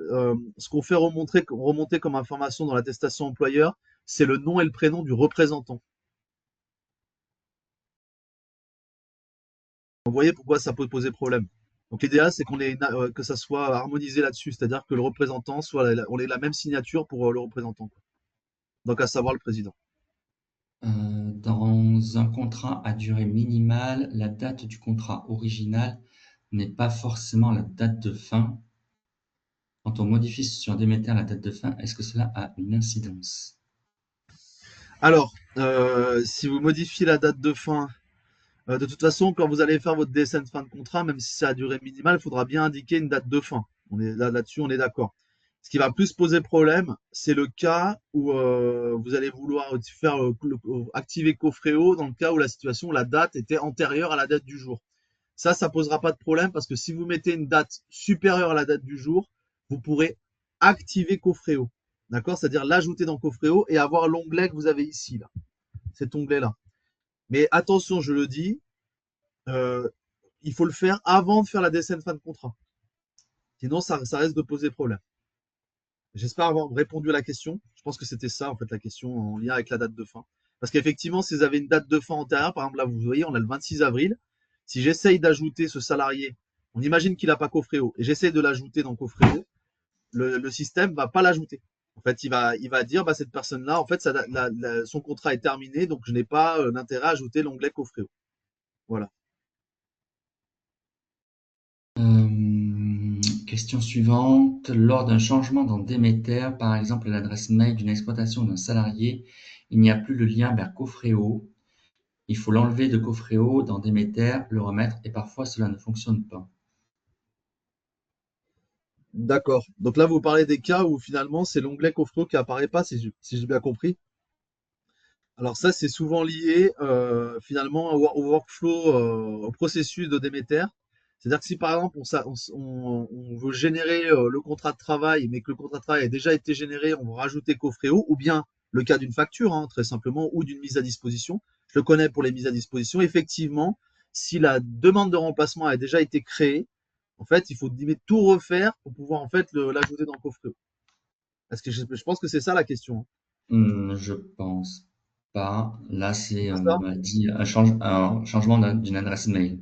ce qu'on fait remonter comme information dans l'attestation employeur, c'est le nom et le prénom du représentant. Vous voyez pourquoi ça peut poser problème. Donc l'idéal, c'est que ça soit harmonisé là-dessus, c'est-à-dire que le représentant on ait la même signature pour le représentant, quoi. Donc à savoir le président. Dans un contrat à durée minimale, la date du contrat original n'est pas forcément la date de fin. Quand on modifie sur Déméter la date de fin, est-ce que cela a une incidence? Alors, si vous modifiez la date de fin, de toute façon, quand vous allez faire votre DSN fin de contrat, même si c'est à durée minimale, il faudra bien indiquer une date de fin. Là-dessus, on est d'accord. Ce qui va plus poser problème, c'est le cas où vous allez vouloir faire activer Cofreo dans le cas où la date était antérieure à la date du jour. Ça posera pas de problème parce que si vous mettez une date supérieure à la date du jour, vous pourrez activer Cofreo. D'accord? C'est-à-dire l'ajouter dans Cofreo et avoir l'onglet que vous avez ici, là. Cet onglet-là. Mais attention, je le dis, il faut le faire avant de faire la DSN fin de contrat. Sinon, ça risque de poser problème. J'espère avoir répondu à la question. Je pense que c'était ça, en fait, la question en lien avec la date de fin. Parce qu'effectivement, si vous avez une date de fin antérieure, par exemple, là, vous voyez, on a le 26 avril. Si j'essaye d'ajouter ce salarié, on imagine qu'il n'a pas Cofreo, et j'essaye de l'ajouter dans Cofreo, le système va pas l'ajouter. En fait, il va dire, bah, cette personne-là, en fait, son contrat est terminé, donc je n'ai pas d'intérêt à ajouter l'onglet Cofreo. Voilà. Question suivante. Lors d'un changement dans Déméter, par exemple l'adresse mail d'une exploitation d'un salarié, il n'y a plus le lien vers Cofreo. Il faut l'enlever de Cofreo dans Déméter, le remettre, et parfois cela ne fonctionne pas. D'accord. Donc là, vous parlez des cas où finalement c'est l'onglet Cofreo qui apparaît pas, si j'ai bien compris. Alors ça, c'est souvent lié finalement au workflow, au processus de Déméter. C'est-à-dire que si par exemple on veut générer le contrat de travail, mais que le contrat de travail a déjà été généré, on va rajouter Cofréo, ou bien le cas d'une facture, hein, très simplement, ou d'une mise à disposition. Je le connais pour les mises à disposition. Effectivement, si la demande de remplacement a déjà été créée, en fait, il faut tout refaire pour pouvoir en fait l'ajouter dans Cofréo. Parce que je pense que c'est ça la question, hein. Je pense pas. Là, c'est, C'est on ça? m'a dit un changement d'une adresse mail.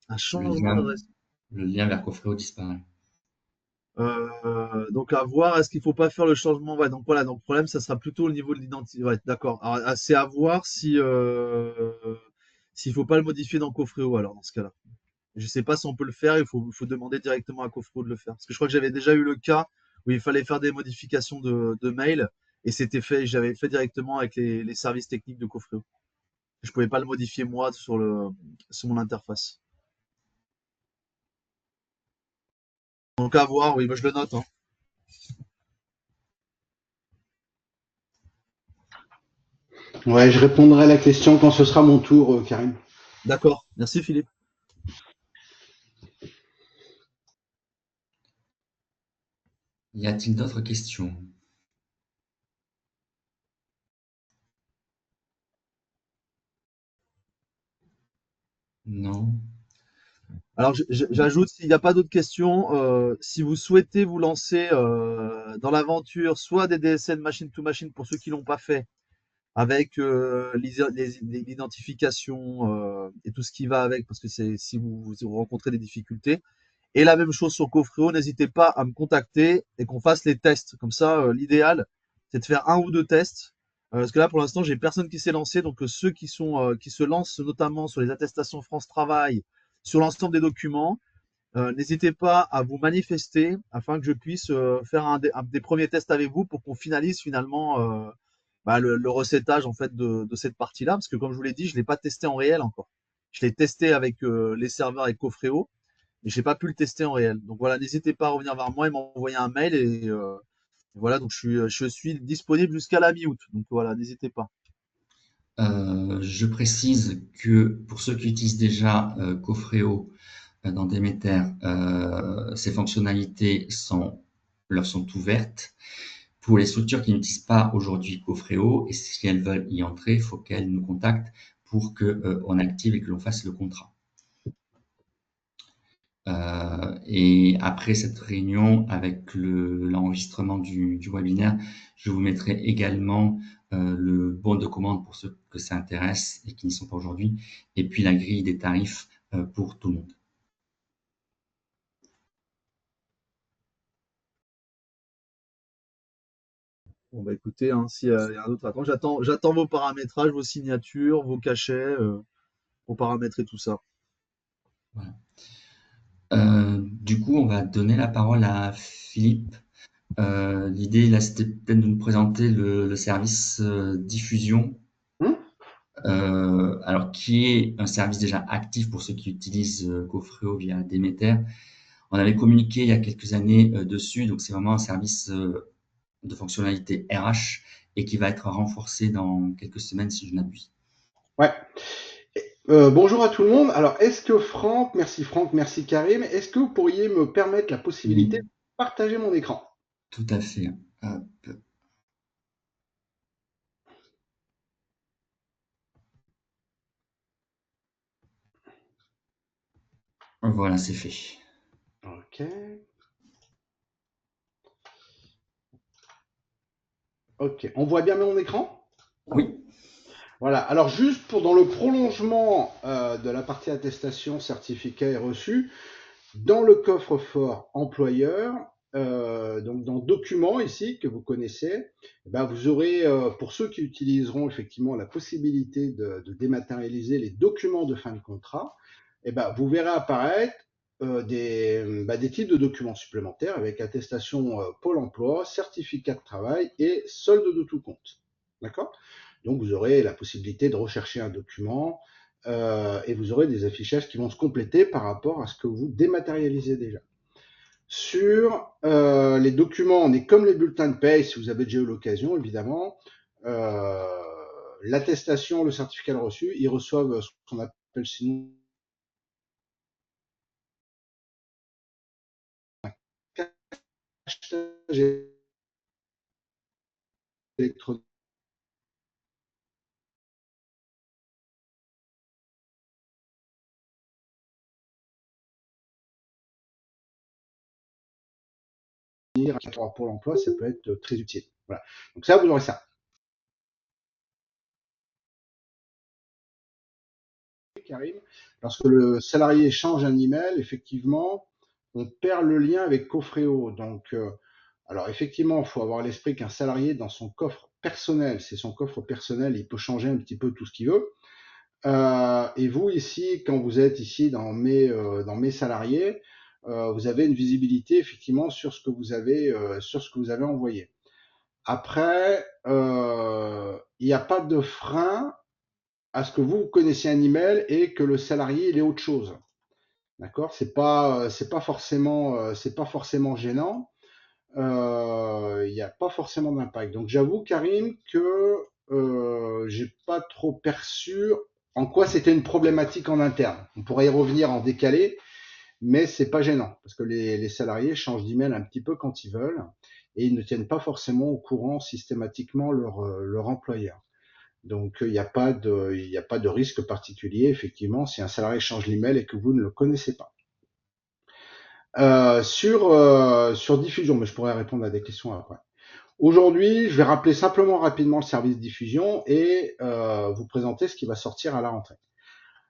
Un Le changement lien, d'adresse. le lien vers Cofréo disparaît. Donc à voir, est-ce qu'il faut pas faire le changement? Ouais, donc voilà, donc le problème, ça sera plutôt au niveau de l'identité. Ouais, d'accord. Alors, c'est à voir si s'il faut pas le modifier dans Cofréo alors dans ce cas-là. Je sais pas si on peut le faire, il faut demander directement à Cofréo de le faire. Parce que je crois que j'avais déjà eu le cas où il fallait faire des modifications de mail et c'était fait, j'avais fait directement avec les services techniques de Cofréo. Je pouvais pas le modifier moi sur mon interface. Donc à voir, oui, bah, je le note, hein. Ouais, je répondrai à la question quand ce sera mon tour, Karim. D'accord. Merci Philippe. Y a-t-il d'autres questions? Non? Alors, j'ajoute, s'il n'y a pas d'autres questions, si vous souhaitez vous lancer dans l'aventure, soit des DSN machine to machine pour ceux qui l'ont pas fait, avec l'identification et tout ce qui va avec, parce que c'est si vous rencontrez des difficultés. Et la même chose sur Cofreo, n'hésitez pas à me contacter et qu'on fasse les tests. Comme ça, l'idéal, c'est de faire un ou deux tests. Parce que là, pour l'instant, j'ai personne qui s'est lancé. Donc, ceux qui se lancent, notamment sur les attestations France Travail, sur l'ensemble des documents, n'hésitez pas à vous manifester afin que je puisse faire un des premiers tests avec vous pour qu'on finalise finalement le recettage en fait de cette partie-là. Parce que comme je vous l'ai dit, je l'ai pas testé en réel encore. Je l'ai testé avec les serveurs avec Cofreo, mais j'ai pas pu le tester en réel. Donc voilà, n'hésitez pas à revenir vers moi et m'envoyer un mail et voilà. Donc je suis disponible jusqu'à la mi-août. Donc voilà, n'hésitez pas. Je précise que pour ceux qui utilisent déjà Cofréo dans Demeter, ces fonctionnalités leur sont ouvertes. Pour les structures qui n'utilisent pas aujourd'hui Cofréo, et si elles veulent y entrer, il faut qu'elles nous contactent pour que on active et que l'on fasse le contrat. Et après cette réunion, avec l'enregistrement du webinaire, je vous mettrai également le bon de commande pour ceux que ça intéresse et qui n'y sont pas aujourd'hui, et puis la grille des tarifs pour tout le monde. Bon bah écoutez, hein, s'il y a un autre attend, j'attends vos paramétrages, vos signatures, vos cachets, pour paramétrer tout ça. Voilà. Du coup, on va donner la parole à Philippe. L'idée, là, c'était peut-être de nous présenter le service diffusion, alors qui est un service déjà actif pour ceux qui utilisent Cofreo via Demeter. On avait communiqué il y a quelques années dessus, donc c'est vraiment un service de fonctionnalité RH et qui va être renforcé dans quelques semaines si je ne m'abuse. Ouais. Bonjour à tout le monde. Alors, est-ce que Franck, merci Karim, est-ce que vous pourriez me permettre la possibilité Oui, de partager mon écran? tout à fait. Hop. Voilà, c'est fait. Ok. Ok. On voit bien mon écran? Oui. Voilà. Alors, juste pour dans le prolongement de la partie attestation, certificat et reçu, dans le coffre-fort employeur, donc dans documents ici que vous connaissez, ben vous aurez, pour ceux qui utiliseront effectivement la possibilité de dématérialiser les documents de fin de contrat, et ben vous verrez apparaître des types de documents supplémentaires avec attestation Pôle emploi, certificat de travail et solde de tout compte. D'accord? Donc vous aurez la possibilité de rechercher un document, et vous aurez des affichages qui vont se compléter par rapport à ce que vous dématérialisez déjà. Sur les documents, on est comme les bulletins de paye, si vous avez déjà eu l'occasion, évidemment. L'attestation, le certificat de reçu, ils reçoivent ce qu'on appelle sinon électronique pour l'emploi, ça peut être très utile. Voilà. Donc ça, vous aurez ça. Karim, lorsque le salarié change un email, effectivement, on perd le lien avec Cofreo. Donc, alors effectivement, il faut avoir à l'esprit qu'un salarié dans son coffre personnel, c'est son coffre personnel, il peut changer un petit peu tout ce qu'il veut. Et vous ici, quand vous êtes ici dans mes salariés, vous avez une visibilité effectivement sur ce que vous avez envoyé. Après, il n'y a pas de frein à ce que vous connaissiez un email et que le salarié il ait autre chose. D'accord? C'est pas forcément gênant. Il n'y a pas forcément d'impact. Donc j'avoue, Karim, que j'ai pas trop perçu en quoi c'était une problématique en interne. On pourrait y revenir en décalé, mais c'est pas gênant parce que les salariés changent d'email un petit peu quand ils veulent et ils ne tiennent pas forcément au courant systématiquement leur employeur. Donc il n'y a pas de risque particulier effectivement si un salarié change l'email et que vous ne le connaissez pas. Sur diffusion, mais je pourrais répondre à des questions après. Aujourd'hui, je vais rappeler simplement rapidement le service diffusion et vous présenter ce qui va sortir à la rentrée.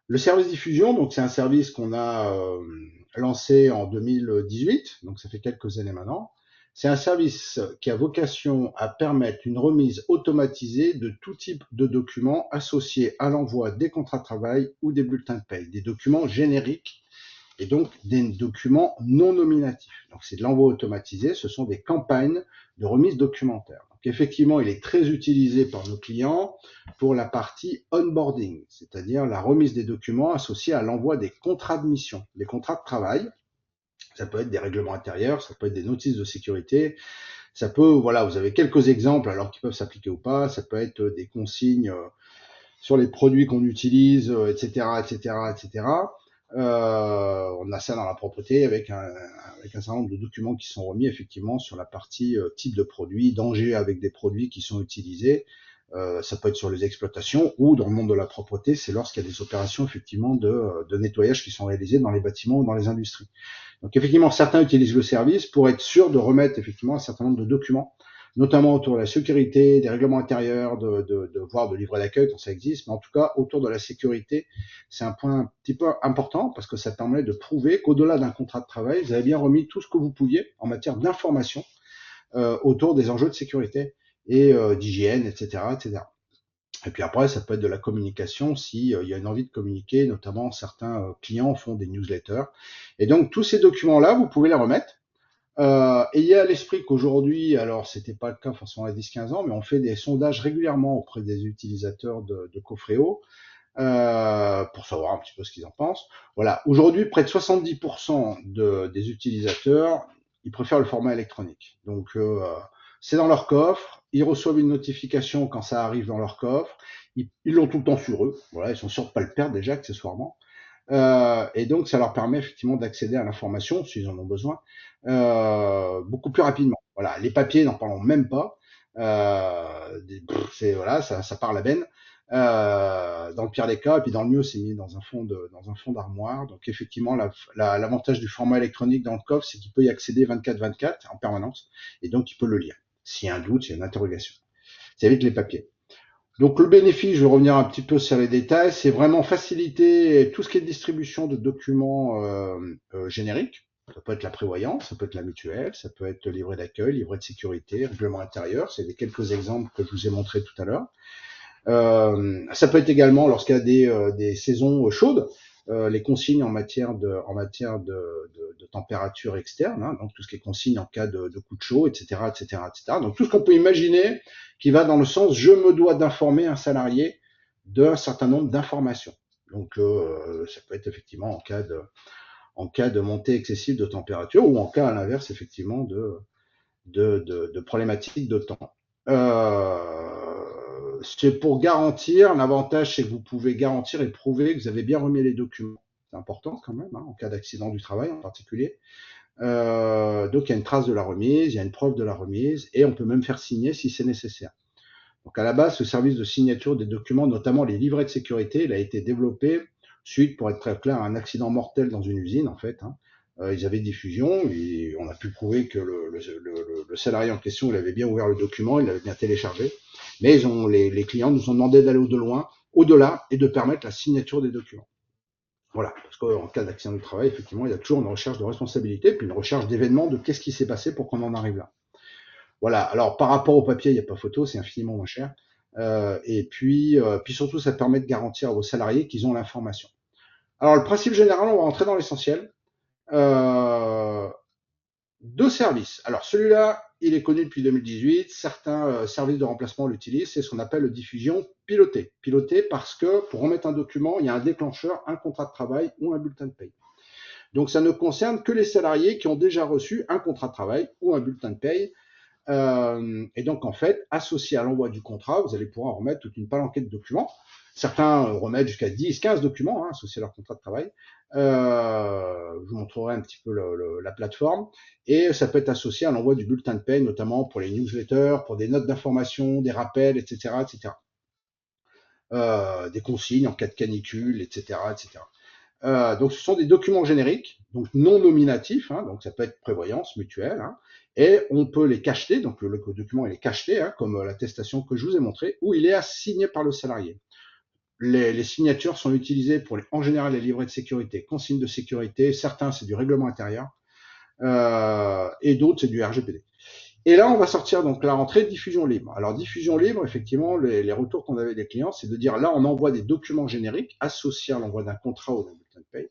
Le service diffusion, donc c'est un service qu'on a lancé en 2018, donc ça fait quelques années maintenant. C'est un service qui a vocation à permettre une remise automatisée de tout type de documents associés à l'envoi des contrats de travail ou des bulletins de paye, des documents génériques et donc des documents non nominatifs. Donc c'est de l'envoi automatisé, ce sont des campagnes de remise documentaire. Donc effectivement, il est très utilisé par nos clients pour la partie onboarding, c'est-à-dire la remise des documents associés à l'envoi des contrats de mission, les contrats de travail. Ça peut être des règlements intérieurs, ça peut être des notices de sécurité, ça peut, voilà, vous avez quelques exemples alors qui peuvent s'appliquer ou pas, ça peut être des consignes sur les produits qu'on utilise, etc., etc., etc. On a ça dans la propreté avec un certain nombre de documents qui sont remis effectivement sur la partie type de produit, danger avec des produits qui sont utilisés. Ça peut être sur les exploitations ou dans le monde de la propreté, c'est lorsqu'il y a des opérations effectivement de nettoyage qui sont réalisées dans les bâtiments ou dans les industries. Donc effectivement, certains utilisent le service pour être sûr de remettre effectivement un certain nombre de documents, notamment autour de la sécurité, des règlements intérieurs, voire de livret d'accueil quand ça existe, mais en tout cas autour de la sécurité, c'est un point un petit peu important parce que ça permet de prouver qu'au-delà d'un contrat de travail, vous avez bien remis tout ce que vous pouviez en matière d'information autour des enjeux de sécurité et d'hygiène, etc., etc. Et puis après, ça peut être de la communication si il y a une envie de communiquer, notamment certains clients font des newsletters. Et donc tous ces documents-là, vous pouvez les remettre. Ayez à l'esprit qu'aujourd'hui, alors c'était pas le cas forcément il y a 10-15 ans, mais on fait des sondages régulièrement auprès des utilisateurs de Cofreo pour savoir un petit peu ce qu'ils en pensent. Voilà, aujourd'hui, près de 70% des utilisateurs, ils préfèrent le format électronique. Donc c'est dans leur coffre, ils reçoivent une notification quand ça arrive dans leur coffre, ils l'ont tout le temps sur eux, voilà, ils sont sûrs de pas le perdre déjà accessoirement. Et donc, ça leur permet effectivement d'accéder à l'information, s'ils en ont besoin, beaucoup plus rapidement. Voilà, les papiers, n'en parlons même pas. Voilà, ça part à la benne. Dans le pire des cas, et puis dans le mieux, c'est mis dans un fond d'armoire. Donc effectivement, l'avantage du format électronique dans le coffre, c'est qu'il peut y accéder 24/24 en permanence, et donc il peut le lire. S'il y a un doute, s'il y a une interrogation. Ça évite les papiers. Donc le bénéfice, je vais revenir un petit peu sur les détails, c'est vraiment faciliter tout ce qui est distribution de documents génériques. Ça peut être la prévoyance, ça peut être la mutuelle, ça peut être le livret d'accueil, livret de sécurité, règlement intérieur. C'est quelques exemples que je vous ai montrés tout à l'heure. Ça peut être également lorsqu'il y a des saisons chaudes, les consignes en matière de température externe, hein, donc tout ce qui est consignes en cas de coup de chaud, etc., etc., etc. Donc tout ce qu'on peut imaginer qui va dans le sens je me dois d'informer un salarié d'un certain nombre d'informations. Donc ça peut être effectivement en cas de montée excessive de température ou en cas à l'inverse effectivement de problématiques de temps. C'est pour garantir, l'avantage c'est que vous pouvez garantir et prouver que vous avez bien remis les documents. C'est important quand même, hein, en cas d'accident du travail en particulier. Donc il y a une trace de la remise, il y a une preuve de la remise, et on peut même faire signer si c'est nécessaire. Donc à la base, ce service de signature des documents, notamment les livrets de sécurité, il a été développé suite, pour être très clair, à un accident mortel dans une usine, en fait. Ils avaient diffusion, et on a pu prouver que le salarié en question, il avait bien ouvert le document, il l'avait bien téléchargé, mais les clients nous ont demandé d'aller au-delà, et de permettre la signature des documents. Voilà, parce qu'en cas d'accident du travail, effectivement, il y a toujours une recherche de responsabilité, puis une recherche d'événements de qu'est-ce qui s'est passé pour qu'on en arrive là. Voilà, alors par rapport au papier, il n'y a pas photo, c'est infiniment moins cher. Et puis surtout, ça permet de garantir à vos salariés qu'ils ont l'information. Alors le principe général, on va rentrer dans l'essentiel. Deux services. Alors celui-là, il est connu depuis 2018. Certains services de remplacement l'utilisent. C'est ce qu'on appelle la diffusion pilotée. Pilotée parce que pour remettre un document, il y a un déclencheur, un contrat de travail ou un bulletin de paye. Donc ça ne concerne que les salariés qui ont déjà reçu un contrat de travail ou un bulletin de paye. Et donc en fait, associé à l'envoi du contrat, vous allez pouvoir remettre toute une palanquée de documents. Certains remettent jusqu'à 10, 15 documents associés à leur contrat de travail. Je vous montrerai un petit peu la plateforme. Et ça peut être associé à l'envoi du bulletin de paie, notamment pour les newsletters, pour des notes d'information, des rappels, etc. etc. Des consignes en cas de canicule, etc. etc. Donc ce sont des documents génériques, donc non nominatifs, donc ça peut être prévoyance, mutuelle, et on peut les cacheter, donc le document il est cacheté, comme l'attestation que je vous ai montré, où il est assigné par le salarié. Les signatures sont utilisées pour en général les livrets de sécurité, consignes de sécurité, certains c'est du règlement intérieur, et d'autres c'est du RGPD. Et là, on va sortir donc la rentrée de diffusion libre. Alors, diffusion libre, effectivement, les retours qu'on avait des clients, c'est de dire là, on envoie des documents génériques associés à l'envoi d'un contrat ou d'un bulletin de paye.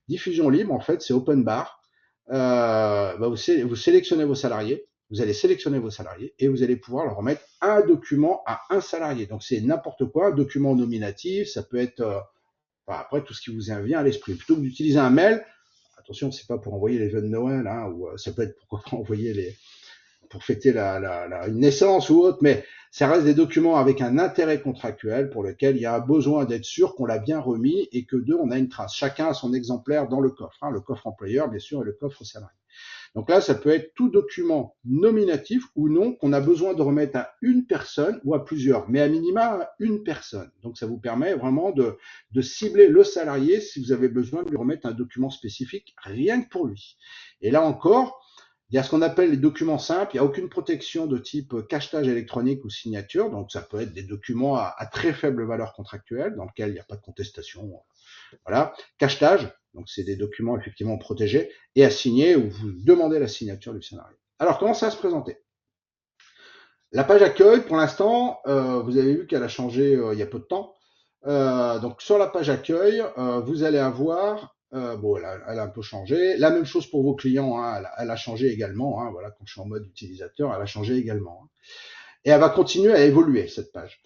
Diffusion libre, en fait, c'est open bar. Vous sélectionnez vos salariés, vous allez sélectionner vos salariés et vous allez pouvoir leur remettre un document à un salarié. Donc, c'est n'importe quoi, un document nominatif, ça peut être après tout ce qui vous vient à l'esprit. Plutôt que d'utiliser un mail, attention, c'est pas pour envoyer les vœux de Noël, ou ça peut être pourquoi pas envoyer pour fêter une naissance ou autre, mais ça reste des documents avec un intérêt contractuel pour lequel il y a besoin d'être sûr qu'on l'a bien remis et que on a une trace. Chacun a son exemplaire dans le coffre, le coffre employeur, bien sûr, et le coffre salarié. Donc là, ça peut être tout document nominatif ou non qu'on a besoin de remettre à une personne ou à plusieurs, mais à minima à une personne. Donc ça vous permet vraiment de cibler le salarié si vous avez besoin de lui remettre un document spécifique, rien que pour lui. Et là encore, il y a ce qu'on appelle les documents simples. Il n'y a aucune protection de type cachetage électronique ou signature. Donc, ça peut être des documents à très faible valeur contractuelle dans lesquels il n'y a pas de contestation. Voilà. Cachetage. Donc, c'est des documents effectivement protégés et à signer où vous demandez la signature du salarié. Alors, comment ça va se présenter? La page accueil, pour l'instant, vous avez vu qu'elle a changé il y a peu de temps. Donc, sur la page accueil, vous allez avoir elle a un peu changé. La même chose pour vos clients, elle a changé également. Voilà, quand je suis en mode utilisateur, elle a changé également. Et elle va continuer à évoluer, cette page.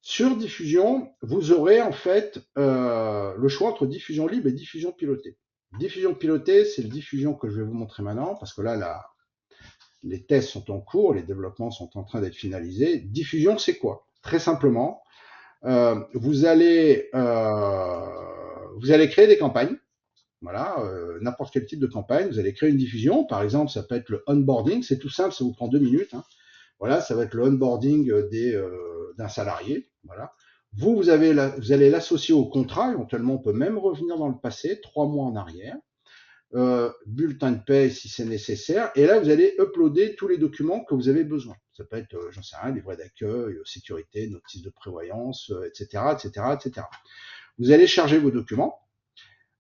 Sur diffusion, vous aurez en fait le choix entre diffusion libre et diffusion pilotée. Diffusion pilotée, c'est la diffusion que je vais vous montrer maintenant, parce que là, les tests sont en cours, les développements sont en train d'être finalisés. Diffusion, c'est quoi? Très simplement, vous allez créer des campagnes. Voilà, n'importe quel type de campagne, vous allez créer une diffusion. Par exemple, ça peut être le onboarding, c'est tout simple, ça vous prend 2 minutes. Voilà, ça va être le onboarding d'un salarié. Voilà. Vous allez l'associer au contrat. Éventuellement, on peut même revenir dans le passé, 3 mois en arrière. Bulletin de paie si c'est nécessaire. Et là, vous allez uploader tous les documents que vous avez besoin. Ça peut être, j'en sais rien, livret d'accueil, sécurité, notice de prévoyance, etc., etc., etc. Vous allez charger vos documents.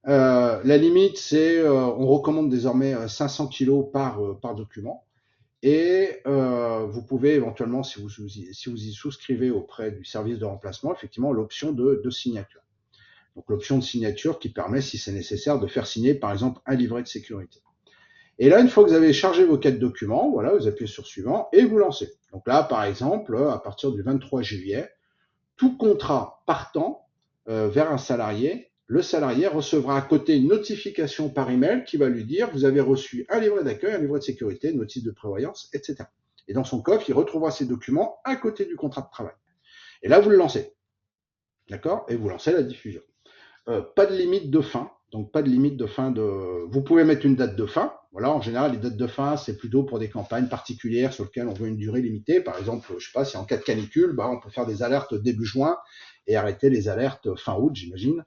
La limite, c'est, on recommande désormais 500 kilos par document. Et vous pouvez éventuellement, si vous y souscrivez auprès du service de remplacement, effectivement, l'option de signature. Donc l'option de signature qui permet, si c'est nécessaire, de faire signer, par exemple, un livret de sécurité. Et là, une fois que vous avez chargé vos 4 documents, voilà, vous appuyez sur suivant et vous lancez. Donc là, par exemple, à partir du 23 juillet, tout contrat partant vers un salarié, le salarié recevra à côté une notification par email qui va lui dire vous avez reçu un livret d'accueil, un livret de sécurité, une notice de prévoyance, etc. Et dans son coffre, il retrouvera ces documents à côté du contrat de travail. Et là, vous le lancez. D'accord? Et vous lancez la diffusion. Pas de limite de fin. Donc, pas de limite de fin de... Vous pouvez mettre une date de fin. Voilà, en général, les dates de fin, c'est plutôt pour des campagnes particulières sur lesquelles on veut une durée limitée. Par exemple, je sais pas, si en cas de canicule, on peut faire des alertes début juin et arrêter les alertes fin août, j'imagine.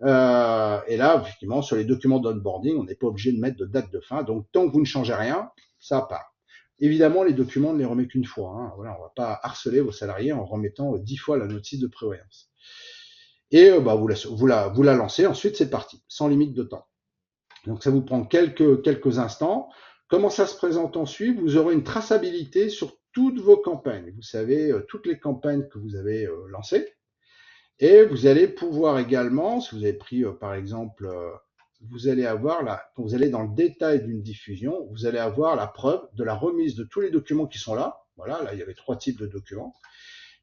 Et là, effectivement, sur les documents d'onboarding, on n'est pas obligé de mettre de date de fin. Donc, tant que vous ne changez rien, ça part. Évidemment, les documents ne les remet qu'une fois. Hein. Voilà, on ne va pas harceler vos salariés en remettant 10 fois la notice de prévoyance. Et vous la lancez, ensuite c'est parti, sans limite de temps. Donc ça vous prend quelques instants. Comment ça se présente ensuite? Vous aurez une traçabilité sur toutes vos campagnes. Vous savez, toutes les campagnes que vous avez lancées. Et vous allez pouvoir également, si vous avez pris par exemple, vous allez avoir quand vous allez dans le détail d'une diffusion, vous allez avoir la preuve de la remise de tous les documents qui sont là. Voilà, là il y avait 3 types de documents.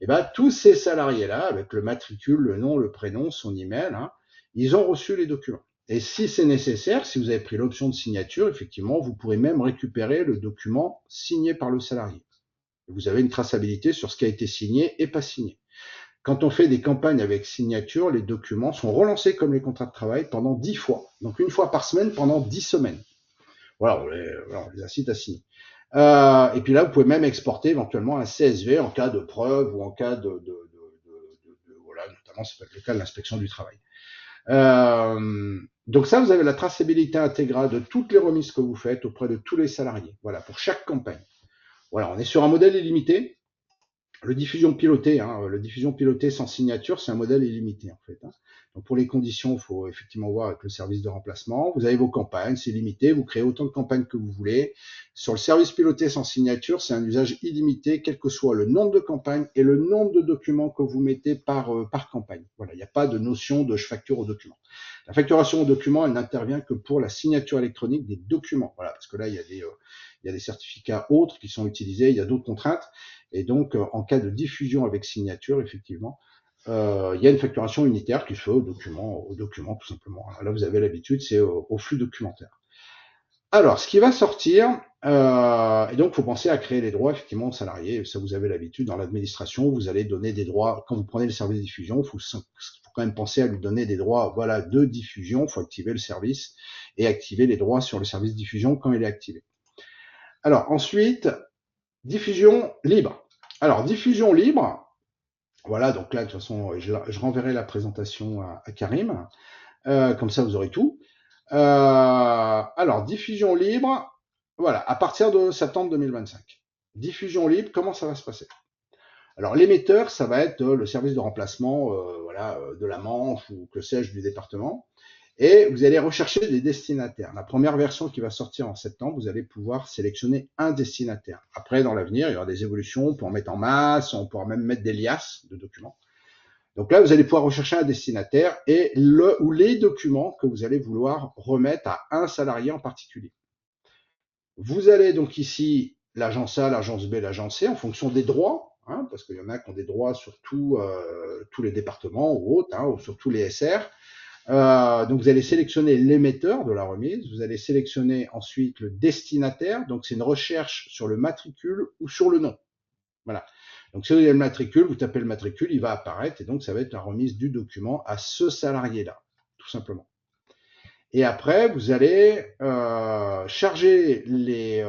Et tous ces salariés-là, avec le matricule, le nom, le prénom, son email, ils ont reçu les documents. Et si c'est nécessaire, si vous avez pris l'option de signature, effectivement, vous pourrez même récupérer le document signé par le salarié. Vous avez une traçabilité sur ce qui a été signé et pas signé. Quand on fait des campagnes avec signature, les documents sont relancés comme les contrats de travail pendant 10 fois. Donc une fois par semaine pendant 10 semaines. Voilà, on les incite à signer. Et puis là, vous pouvez même exporter éventuellement un CSV en cas de preuve ou en cas voilà, notamment ça peut être le cas de l'inspection du travail. Donc ça, vous avez la traçabilité intégrale de toutes les remises que vous faites auprès de tous les salariés. Voilà, pour chaque campagne. Voilà, on est sur un modèle illimité. Le diffusion piloté sans signature, c'est un modèle illimité en fait. Donc pour les conditions, il faut effectivement voir avec le service de remplacement. Vous avez vos campagnes, c'est limité, vous créez autant de campagnes que vous voulez. Sur le service piloté sans signature, c'est un usage illimité, quel que soit le nombre de campagnes et le nombre de documents que vous mettez par campagne. Voilà, il n'y a pas de notion de je facture aux documents. La facturation aux documents, elle n'intervient que pour la signature électronique des documents. Voilà, parce que là, il y a des certificats autres qui sont utilisés, il y a d'autres contraintes. Et donc, en cas de diffusion avec signature, effectivement, il y a une facturation unitaire qui se fait au document tout simplement. Là, vous avez l'habitude, c'est au flux documentaire. Alors, ce qui va sortir, et donc, il faut penser à créer les droits, effectivement, aux salariés. Ça, vous avez l'habitude. Dans l'administration, vous allez donner des droits. Quand vous prenez le service de diffusion, il faut quand même penser à lui donner des droits, voilà, de diffusion. Il faut activer le service et activer les droits sur le service de diffusion quand il est activé. Alors, ensuite, diffusion libre. Alors, diffusion libre, voilà, donc là, de toute façon, je renverrai la présentation à Karim, comme ça, vous aurez tout. Alors, diffusion libre, voilà, à partir de septembre 2025. Diffusion libre, comment ça va se passer? Alors, l'émetteur, ça va être le service de remplacement, de la Manche ou que sais-je du département. Et vous allez rechercher des destinataires. La première version qui va sortir en septembre, vous allez pouvoir sélectionner un destinataire. Après, dans l'avenir, il y aura des évolutions, on peut en mettre en masse, on pourra même mettre des liasses de documents. Donc là, vous allez pouvoir rechercher un destinataire et le ou les documents que vous allez vouloir remettre à un salarié en particulier. Vous allez donc ici, l'agence A, l'agence B, l'agence C, en fonction des droits, parce qu'il y en a qui ont des droits sur tous les départements ou autres, ou sur tous les SR. Donc vous allez sélectionner l'émetteur de la remise, vous allez sélectionner ensuite le destinataire, donc c'est une recherche sur le matricule ou sur le nom. Voilà. Donc si vous avez le matricule, vous tapez le matricule, il va apparaître et donc ça va être la remise du document à ce salarié-là, tout simplement. Et après, vous allez charger les...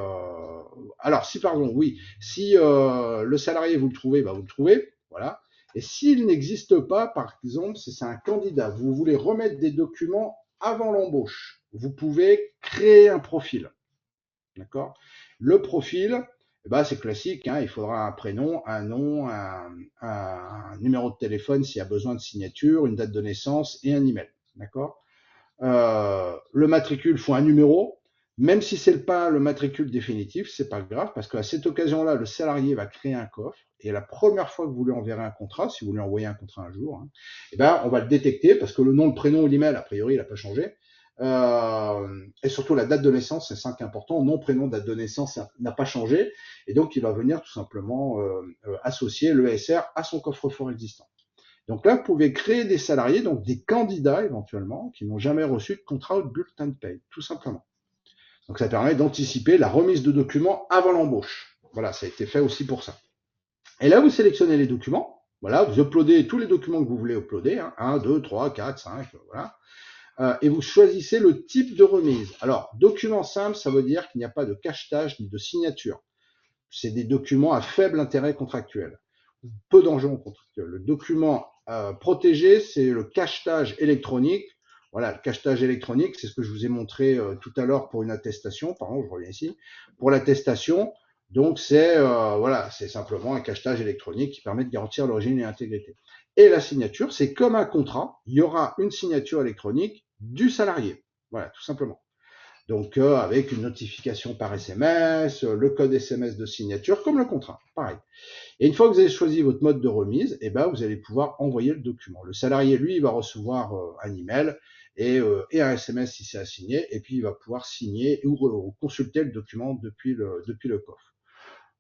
Alors si le salarié vous le trouvez, vous le trouvez, voilà. Et s'il n'existe pas, par exemple, si c'est un candidat, vous voulez remettre des documents avant l'embauche, vous pouvez créer un profil. D'accord? Le profil, c'est classique, il faudra un prénom, un nom, un numéro de téléphone s'il y a besoin de signature, une date de naissance et un email. D'accord? Le matricule, il faut un numéro. Même si c'est pas le matricule définitif, c'est pas grave, parce qu'à cette occasion-là, le salarié va créer un coffre, et la première fois que vous lui enverrez un contrat, si vous lui envoyez un contrat un jour, on va le détecter, parce que le nom, le prénom ou l'email, a priori, il n'a pas changé. Et surtout la date de naissance, c'est ça qui est important. Nom, prénom, date de naissance n'a pas changé, et donc il va venir tout simplement associer l'ESR à son coffre-fort existant. Donc là, vous pouvez créer des salariés, donc des candidats éventuellement, qui n'ont jamais reçu de contrat ou de bulletin de paye, tout simplement. Donc ça permet d'anticiper la remise de documents avant l'embauche. Voilà, ça a été fait aussi pour ça. Et là, vous sélectionnez les documents. Voilà, vous uploadez tous les documents que vous voulez uploader. 1, 2, 3, 4, 5, voilà. et vous choisissez le type de remise. Alors, document simple, ça veut dire qu'il n'y a pas de cachetage ni de signature. C'est des documents à faible intérêt contractuel, peu d'enjeux contractuels. Le document protégé, c'est le cachetage électronique. Voilà, le cachetage électronique, c'est ce que je vous ai montré tout à l'heure pour une attestation. Pardon, je reviens ici. Pour l'attestation, donc c'est voilà, c'est simplement un cachetage électronique qui permet de garantir l'origine et l'intégrité. Et la signature, c'est comme un contrat. Il y aura une signature électronique du salarié. Voilà, tout simplement. Donc avec une notification par SMS, le code SMS de signature, comme le contrat, pareil. Et une fois que vous avez choisi votre mode de remise, eh ben, vous allez pouvoir envoyer le document. Le salarié, lui, il va recevoir un email et un SMS si c'est à signer, et puis il va pouvoir signer ou consulter le document depuis le coffre.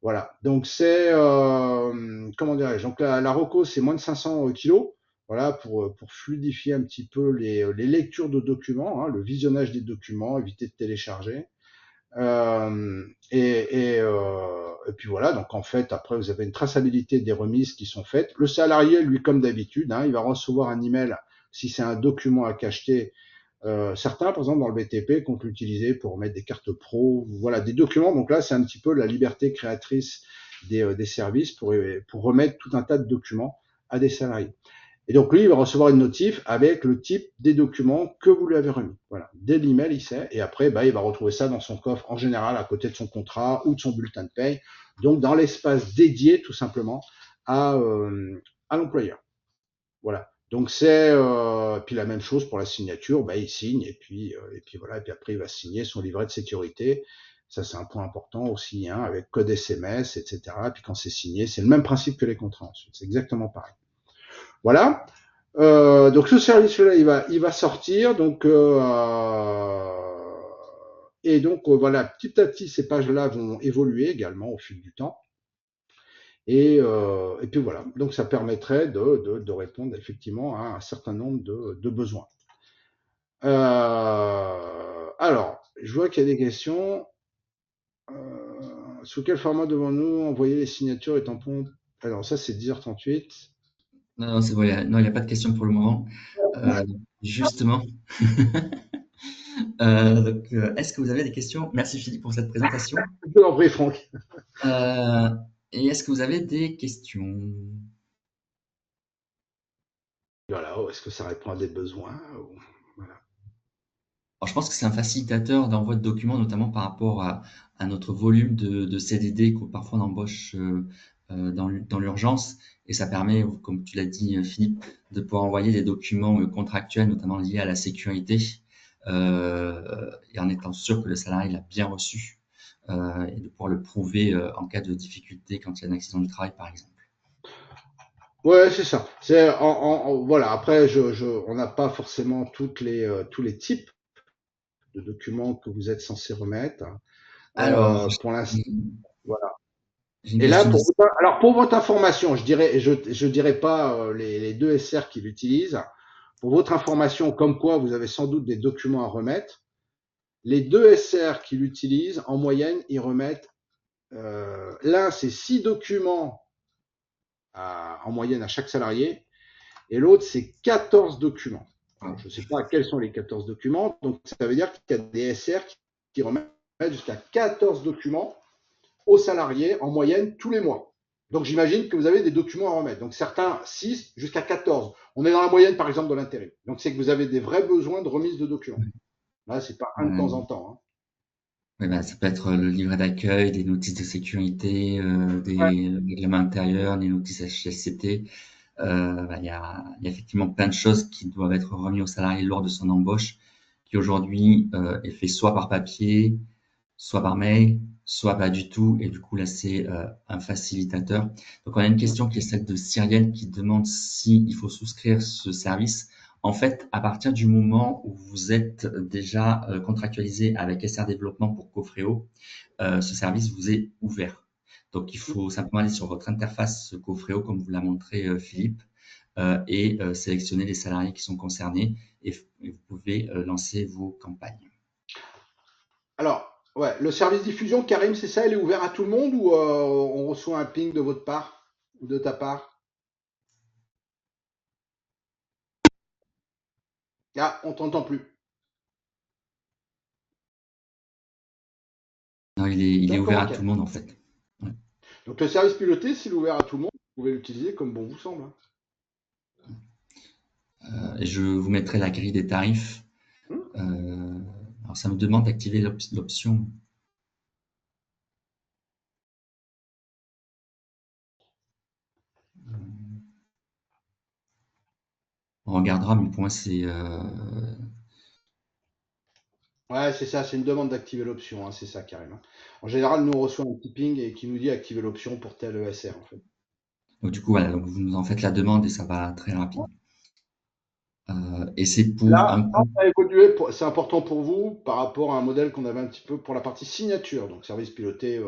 Voilà. Donc c'est comment dirais-je. Donc la reco, c'est moins de 500 kilos. Voilà, pour fluidifier un petit peu les lectures de documents, hein, le visionnage des documents, éviter de télécharger. Et puis voilà, donc en fait, après, vous avez une traçabilité des remises qui sont faites. Le salarié, lui, comme d'habitude, hein, il va recevoir un email si c'est un document à cacheter. Certains, par exemple, dans le BTP, comptent l'utiliser pour mettre des cartes pro, voilà, des documents. Donc là, c'est un petit peu la liberté créatrice des services pour remettre tout un tas de documents à des salariés. Et donc lui, il va recevoir une notif avec le type des documents que vous lui avez remis. Voilà. Dès l'email, il sait. Et après, il va retrouver ça dans son coffre, en général, à côté de son contrat ou de son bulletin de paye. Donc, dans l'espace dédié, tout simplement, à l'employeur. Voilà. Donc, puis la même chose pour la signature. Il signe et puis voilà. Et puis après, il va signer son livret de sécurité. Ça, c'est un point important aussi, hein, avec code SMS, etc. Et puis quand c'est signé, c'est le même principe que les contrats ensuite. C'est exactement pareil. Voilà. Donc ce service-là, il va sortir. Donc et donc voilà, petit à petit, ces pages-là vont évoluer également au fil du temps. Et puis voilà. Donc ça permettrait de répondre effectivement à un certain nombre de besoins. Alors, je vois qu'il y a des questions. Sous quel format devons-nous envoyer les signatures et tampons? Alors ça, c'est 10h38. Non, c'est bon, non, il n'y a pas de question pour le moment. Justement. Est-ce que vous avez des questions? Merci Philippe pour cette présentation. Je vous en prie, Franck. Et est-ce que vous avez des questions? Voilà, est-ce que ça répond à des besoins? Voilà. Alors, je pense que c'est un facilitateur d'envoi de documents, notamment par rapport à notre volume de CDD que parfois on embauche dans l'urgence. Et ça permet, comme tu l'as dit, Philippe, de pouvoir envoyer des documents contractuels, notamment liés à la sécurité, et en étant sûr que le salarié l'a bien reçu, et de pouvoir le prouver en cas de difficulté quand il y a un accident du travail, par exemple. Ouais, c'est ça. C'est voilà. Après, on n'a pas forcément tous les types de documents que vous êtes censé remettre. Alors, Pour l'instant, voilà. j'ai une Et là, question ici. pour votre information, je dirais pas les deux SR qui l'utilisent. Pour votre information, comme quoi vous avez sans doute des documents à remettre, les deux SR qui l'utilisent, en moyenne, ils remettent l'un, c'est 6 documents en moyenne à chaque salarié, et l'autre, c'est 14 documents. Alors, je ne sais pas quels sont les 14 documents, donc ça veut dire qu'il y a des SR qui remettent jusqu'à 14 documents aux salariés en moyenne tous les mois. Donc j'imagine que vous avez des documents à remettre. Donc certains 6 jusqu'à 14. On est dans la moyenne, par exemple, de l'intérim. Donc c'est que vous avez des vrais besoins de remise de documents. Là, c'est pas un de temps en temps. Hein. Oui, ça peut être le livret d'accueil, des notices de sécurité, des Ouais. règlements intérieurs, des notices HCCT. Il y a effectivement plein de choses qui doivent être remises au salarié lors de son embauche, qui aujourd'hui est fait soit par papier, soit par mail, soit pas du tout. Et du coup, là, c'est un facilitateur. Donc, on a une question qui est celle de Cyrielle qui demande s'il faut souscrire ce service. En fait, à partir du moment où vous êtes déjà contractualisé avec SR Développement pour Cofreo, ce service vous est ouvert. Donc, il faut simplement aller sur votre interface Cofreo, comme vous l'a montré Philippe, et sélectionner les salariés qui sont concernés et vous pouvez lancer vos campagnes. Alors, ouais, le service diffusion, Karim, c'est ça, il est ouvert à tout le monde ou on reçoit un ping de votre part ou de ta part? Ah, on t'entend plus. Non, il est ouvert D'accord, à ok. tout le monde en fait. Ouais. Donc le service piloté, s'il est ouvert à tout le monde, vous pouvez l'utiliser comme bon vous semble, hein. Et je vous mettrai la grille des tarifs. Hmm. Alors ça me demande d'activer l'option. On regardera, mais pour moi c'est Ouais, c'est ça, c'est une demande d'activer l'option, hein, c'est ça carrément. En général, nous on reçoit un petit ping et qui nous dit activer l'option pour tel ESR en fait. donc du coup voilà, donc vous nous en faites la demande et ça va très rapide. Et c'est pour Là, un ça coût. a évolué, c'est important pour vous par rapport à un modèle qu'on avait un petit peu pour la partie signature. Donc, service piloté,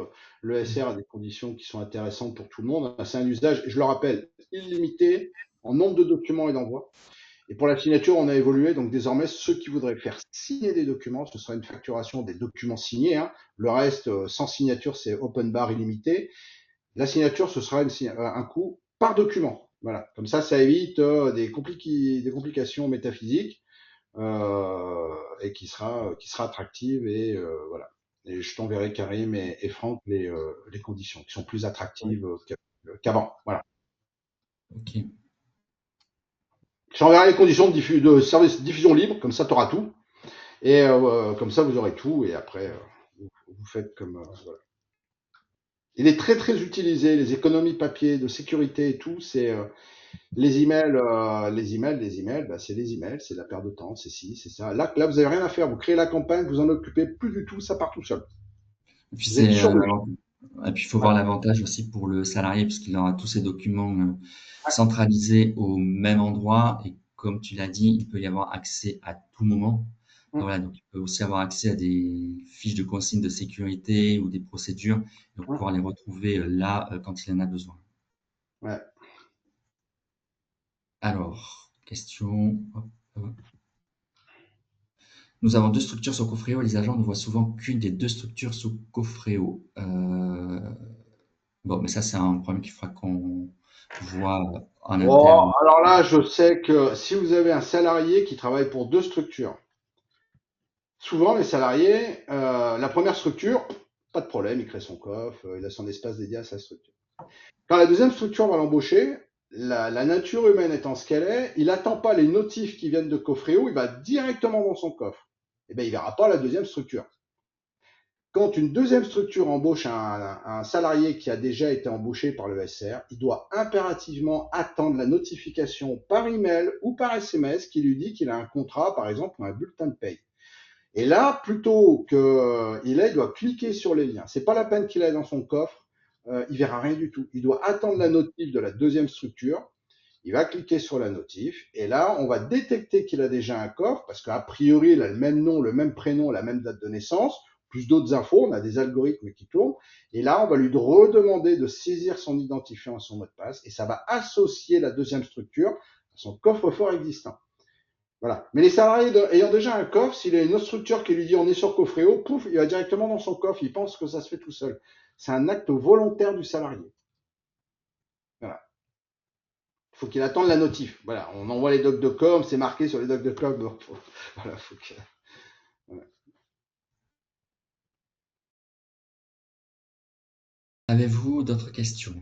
l'ESR a des conditions qui sont intéressantes pour tout le monde. C'est un usage, je le rappelle, illimité en nombre de documents et d'envois. Et pour la signature, on a évolué. Donc, désormais, ceux qui voudraient faire signer des documents, ce sera une facturation des documents signés, hein. Le reste, sans signature, c'est open bar illimité. La signature, ce sera un coût par document. Voilà. Comme ça évite des complications métaphysiques et qui sera attractive et voilà. Et je t'enverrai Karim et Franck les conditions qui sont plus attractives qu'avant. Voilà. Ok. Je t'enverrai les conditions de service diffusion libre, comme ça tu auras tout. Et comme ça vous aurez tout et après vous faites comme voilà. Il est très très utilisé, les économies papier, de sécurité et tout, c'est les emails, bah, c'est les emails, c'est la perte de temps, c'est ci, c'est ça. Là, vous avez rien à faire, vous créez la campagne, vous en occupez plus du tout, ça part tout seul. Et puis Vous êtes sûr de et puis il faut voir l'avantage aussi pour le salarié puisqu'il aura tous ses documents centralisés au même endroit et comme tu l'as dit, il peut y avoir accès à tout moment. Voilà, donc il peut aussi avoir accès à des fiches de consignes de sécurité ou des procédures, donc pouvoir les retrouver là quand il en a besoin. Ouais. Alors, question. Hop, hop. Nous avons deux structures sur Cofreo et les agents ne voient souvent qu'une des deux structures sous Cofreo. Bon, mais ça, c'est un problème qu'il faudra qu'on voit en Oh, interne. alors là, je sais que si vous avez un salarié qui travaille pour deux structures, souvent les salariés, la première structure, pas de problème, il crée son coffre, il a son espace dédié à sa structure. Quand la deuxième structure va l'embaucher, la nature humaine étant ce qu'elle est, il n'attend pas les notifs qui viennent de Cofreo, il va directement dans son coffre. Eh bien, il verra pas la deuxième structure. Quand une deuxième structure embauche un salarié qui a déjà été embauché par le SR, il doit impérativement attendre la notification par email ou par SMS qui lui dit qu'il a un contrat, par exemple, ou un bulletin de paye. Et là, plutôt il doit cliquer sur les liens. C'est pas la peine qu'il aille dans son coffre, il verra rien du tout. Il doit attendre la notif de la deuxième structure. Il va cliquer sur la notif et là, on va détecter qu'il a déjà un coffre parce qu'a priori, il a le même nom, le même prénom, la même date de naissance, plus d'autres infos. On a des algorithmes qui tournent et là, on va lui redemander de saisir son identifiant et son mot de passe et ça va associer la deuxième structure à son coffre-fort existant. Voilà. Mais les salariés ayant déjà un coffre, s'il a une autre structure qui lui dit on est sur Cofreo, pouf, il va directement dans son coffre. Il pense que ça se fait tout seul. C'est un acte volontaire du salarié. Voilà. Il faut qu'il attende la notif. Voilà. On envoie les docs de com, c'est marqué sur les docs de com. Donc, voilà, faut que... voilà. Avez-vous d'autres questions?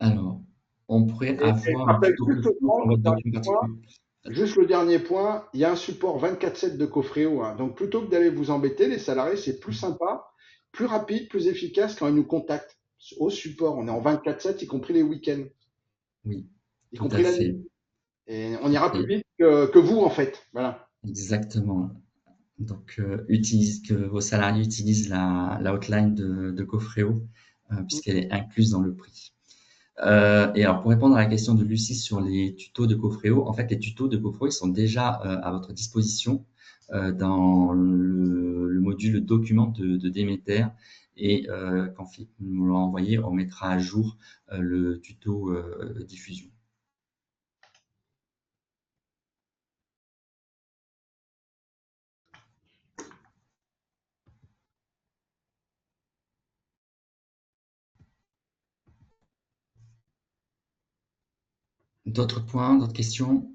Alors, on pourrait Et je avoir un rappelle tuto juste, Cofreo pour votre document particulier. le dernier point, il y a un support 24/7 de Cofreo, hein. Donc plutôt que d'aller vous embêter, les salariés, c'est plus sympa, plus rapide, plus efficace quand ils nous contactent. Au support, on est en 24/7, y compris les week-ends, Oui, y tout à compris la fait. nuit. Et on ira plus Et vite que vous, en fait. Voilà. exactement. Donc, que vos salariés utilisent la hotline de Cofreo, puisqu'elle est incluse dans le prix. Et alors, pour répondre à la question de Lucie sur les tutos de Cofreo, en fait, les tutos de Cofreo, ils sont déjà à votre disposition dans le module document de Demeter. Et quand Philippe nous l'a envoyé, on mettra à jour le tuto diffusion. D'autres points, d'autres questions?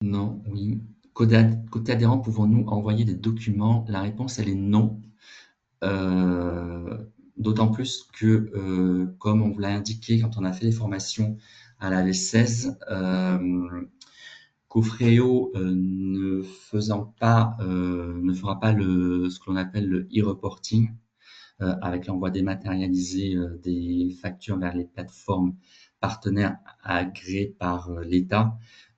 Non, oui. Côté adhérent, pouvons-nous envoyer des documents? La réponse, elle est non. D'autant plus que, comme on vous l'a indiqué quand on a fait les formations à la V16, Cofreo ne fera pas ce que l'on appelle le e-reporting, avec l'envoi dématérialisé des factures vers les plateformes partenaires agréées par l'État.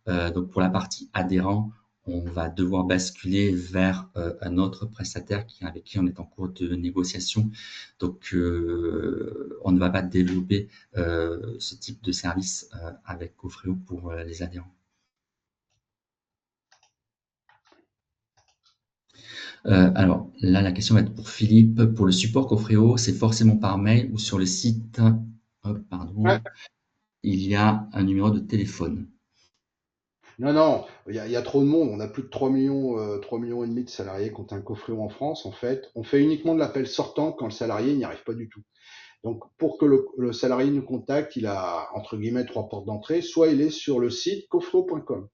Donc pour la partie adhérent, on va devoir basculer vers un autre prestataire avec qui on est en cours de négociation. Donc on ne va pas développer ce type de service avec Cofreo pour les adhérents. Alors là, la question va être pour Philippe. Pour le support Cofreo, c'est forcément par mail ou sur le site, Ouais. il y a un numéro de téléphone. Non, il y a trop de monde. On a plus de 3 millions, 3 millions et demi de salariés qui ont un Cofreo en France. En fait, on fait uniquement de l'appel sortant quand le salarié n'y arrive pas du tout. Donc, pour que le salarié nous contacte, il a, entre guillemets, 3 portes d'entrée. Soit il est sur le site cofreo.com.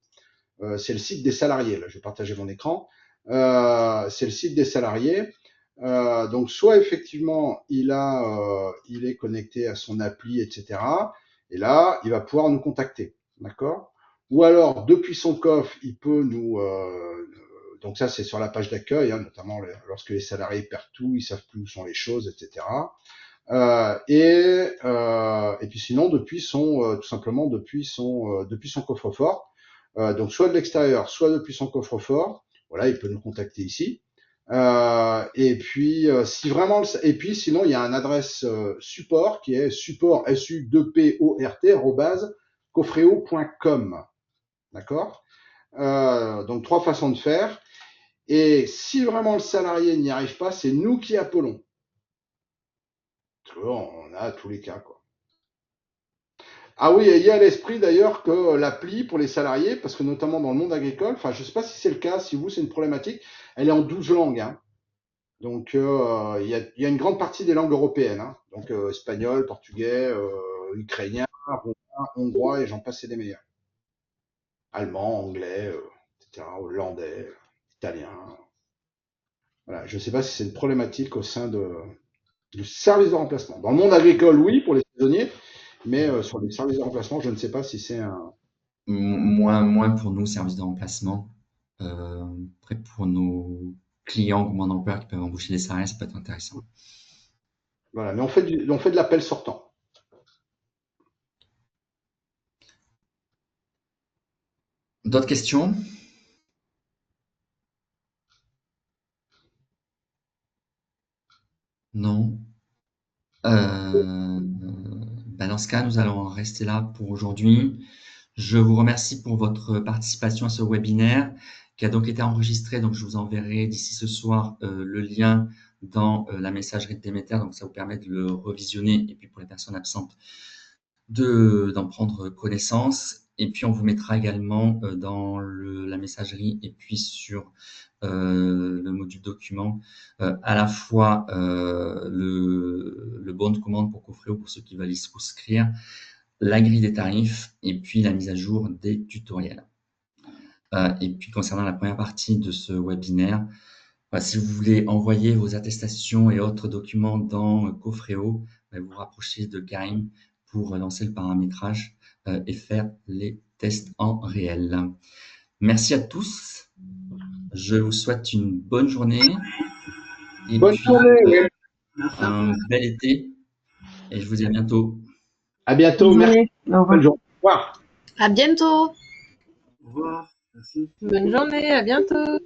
C'est le site des salariés. Là, je vais partager mon écran. C'est le site des salariés. Donc, soit effectivement, il est connecté à son appli, etc. Et là, il va pouvoir nous contacter. D'accord? Ou alors, depuis son coffre, il peut nous... donc ça, c'est sur la page d'accueil, hein, notamment lorsque les salariés perdent tout, ils savent plus où sont les choses, etc. Et puis sinon, tout simplement depuis son coffre-fort. Donc soit de l'extérieur, soit depuis son coffre-fort. Voilà, il peut nous contacter ici. Et puis et puis sinon il y a une adresse support qui est support su2port @cofreo.com. D'accord. Donc 3 façons de faire. Et si vraiment le salarié n'y arrive pas, c'est nous qui appelons. On a tous les cas, quoi. Ah oui, et il y a à l'esprit d'ailleurs que l'appli pour les salariés, parce que notamment dans le monde agricole, enfin je ne sais pas si c'est le cas, si vous c'est une problématique, elle est en 12 langues. Hein. Donc il y a une grande partie des langues européennes, hein. Donc espagnol, portugais, ukrainien, roumain, hongrois et j'en passe et des meilleurs. Allemand, anglais, etc., hollandais, italien. Voilà, je ne sais pas si c'est une problématique au sein du service de remplacement. Dans le monde agricole, oui, pour les saisonniers, mais sur les services de remplacement, je ne sais pas si c'est un... Moins pour nous, service de remplacement. Après, pour nos clients comme employeurs qui peuvent embaucher des salariés, ça peut être intéressant. Voilà, mais on fait de l'appel sortant. D'autres questions? Non. Dans ce cas, nous allons en rester là pour aujourd'hui. Je vous remercie pour votre participation à ce webinaire qui a donc été enregistré. Donc, je vous enverrai d'ici ce soir le lien dans la messagerie de Déméter. Donc, ça vous permet de le revisionner et puis pour les personnes absentes d'en prendre connaissance. Et puis, on vous mettra également dans la messagerie et puis sur le module document à la fois le bon de commande pour Cofreo pour ceux qui veulent y souscrire, la grille des tarifs et puis la mise à jour des tutoriels. Et puis concernant la première partie de ce webinaire, si vous voulez envoyer vos attestations et autres documents dans Cofreo, vous vous rapprochez de Karim pour lancer le paramétrage et faire les tests en réel. Merci à tous. Je vous souhaite une bonne journée. Et Bonne puis, journée, oui. un bel été. Et je vous dis à bientôt. À bientôt. Bonne Merci. journée. Au revoir. Bonne journée. Au revoir. À bientôt. Au revoir. Merci. Bonne journée, à bientôt.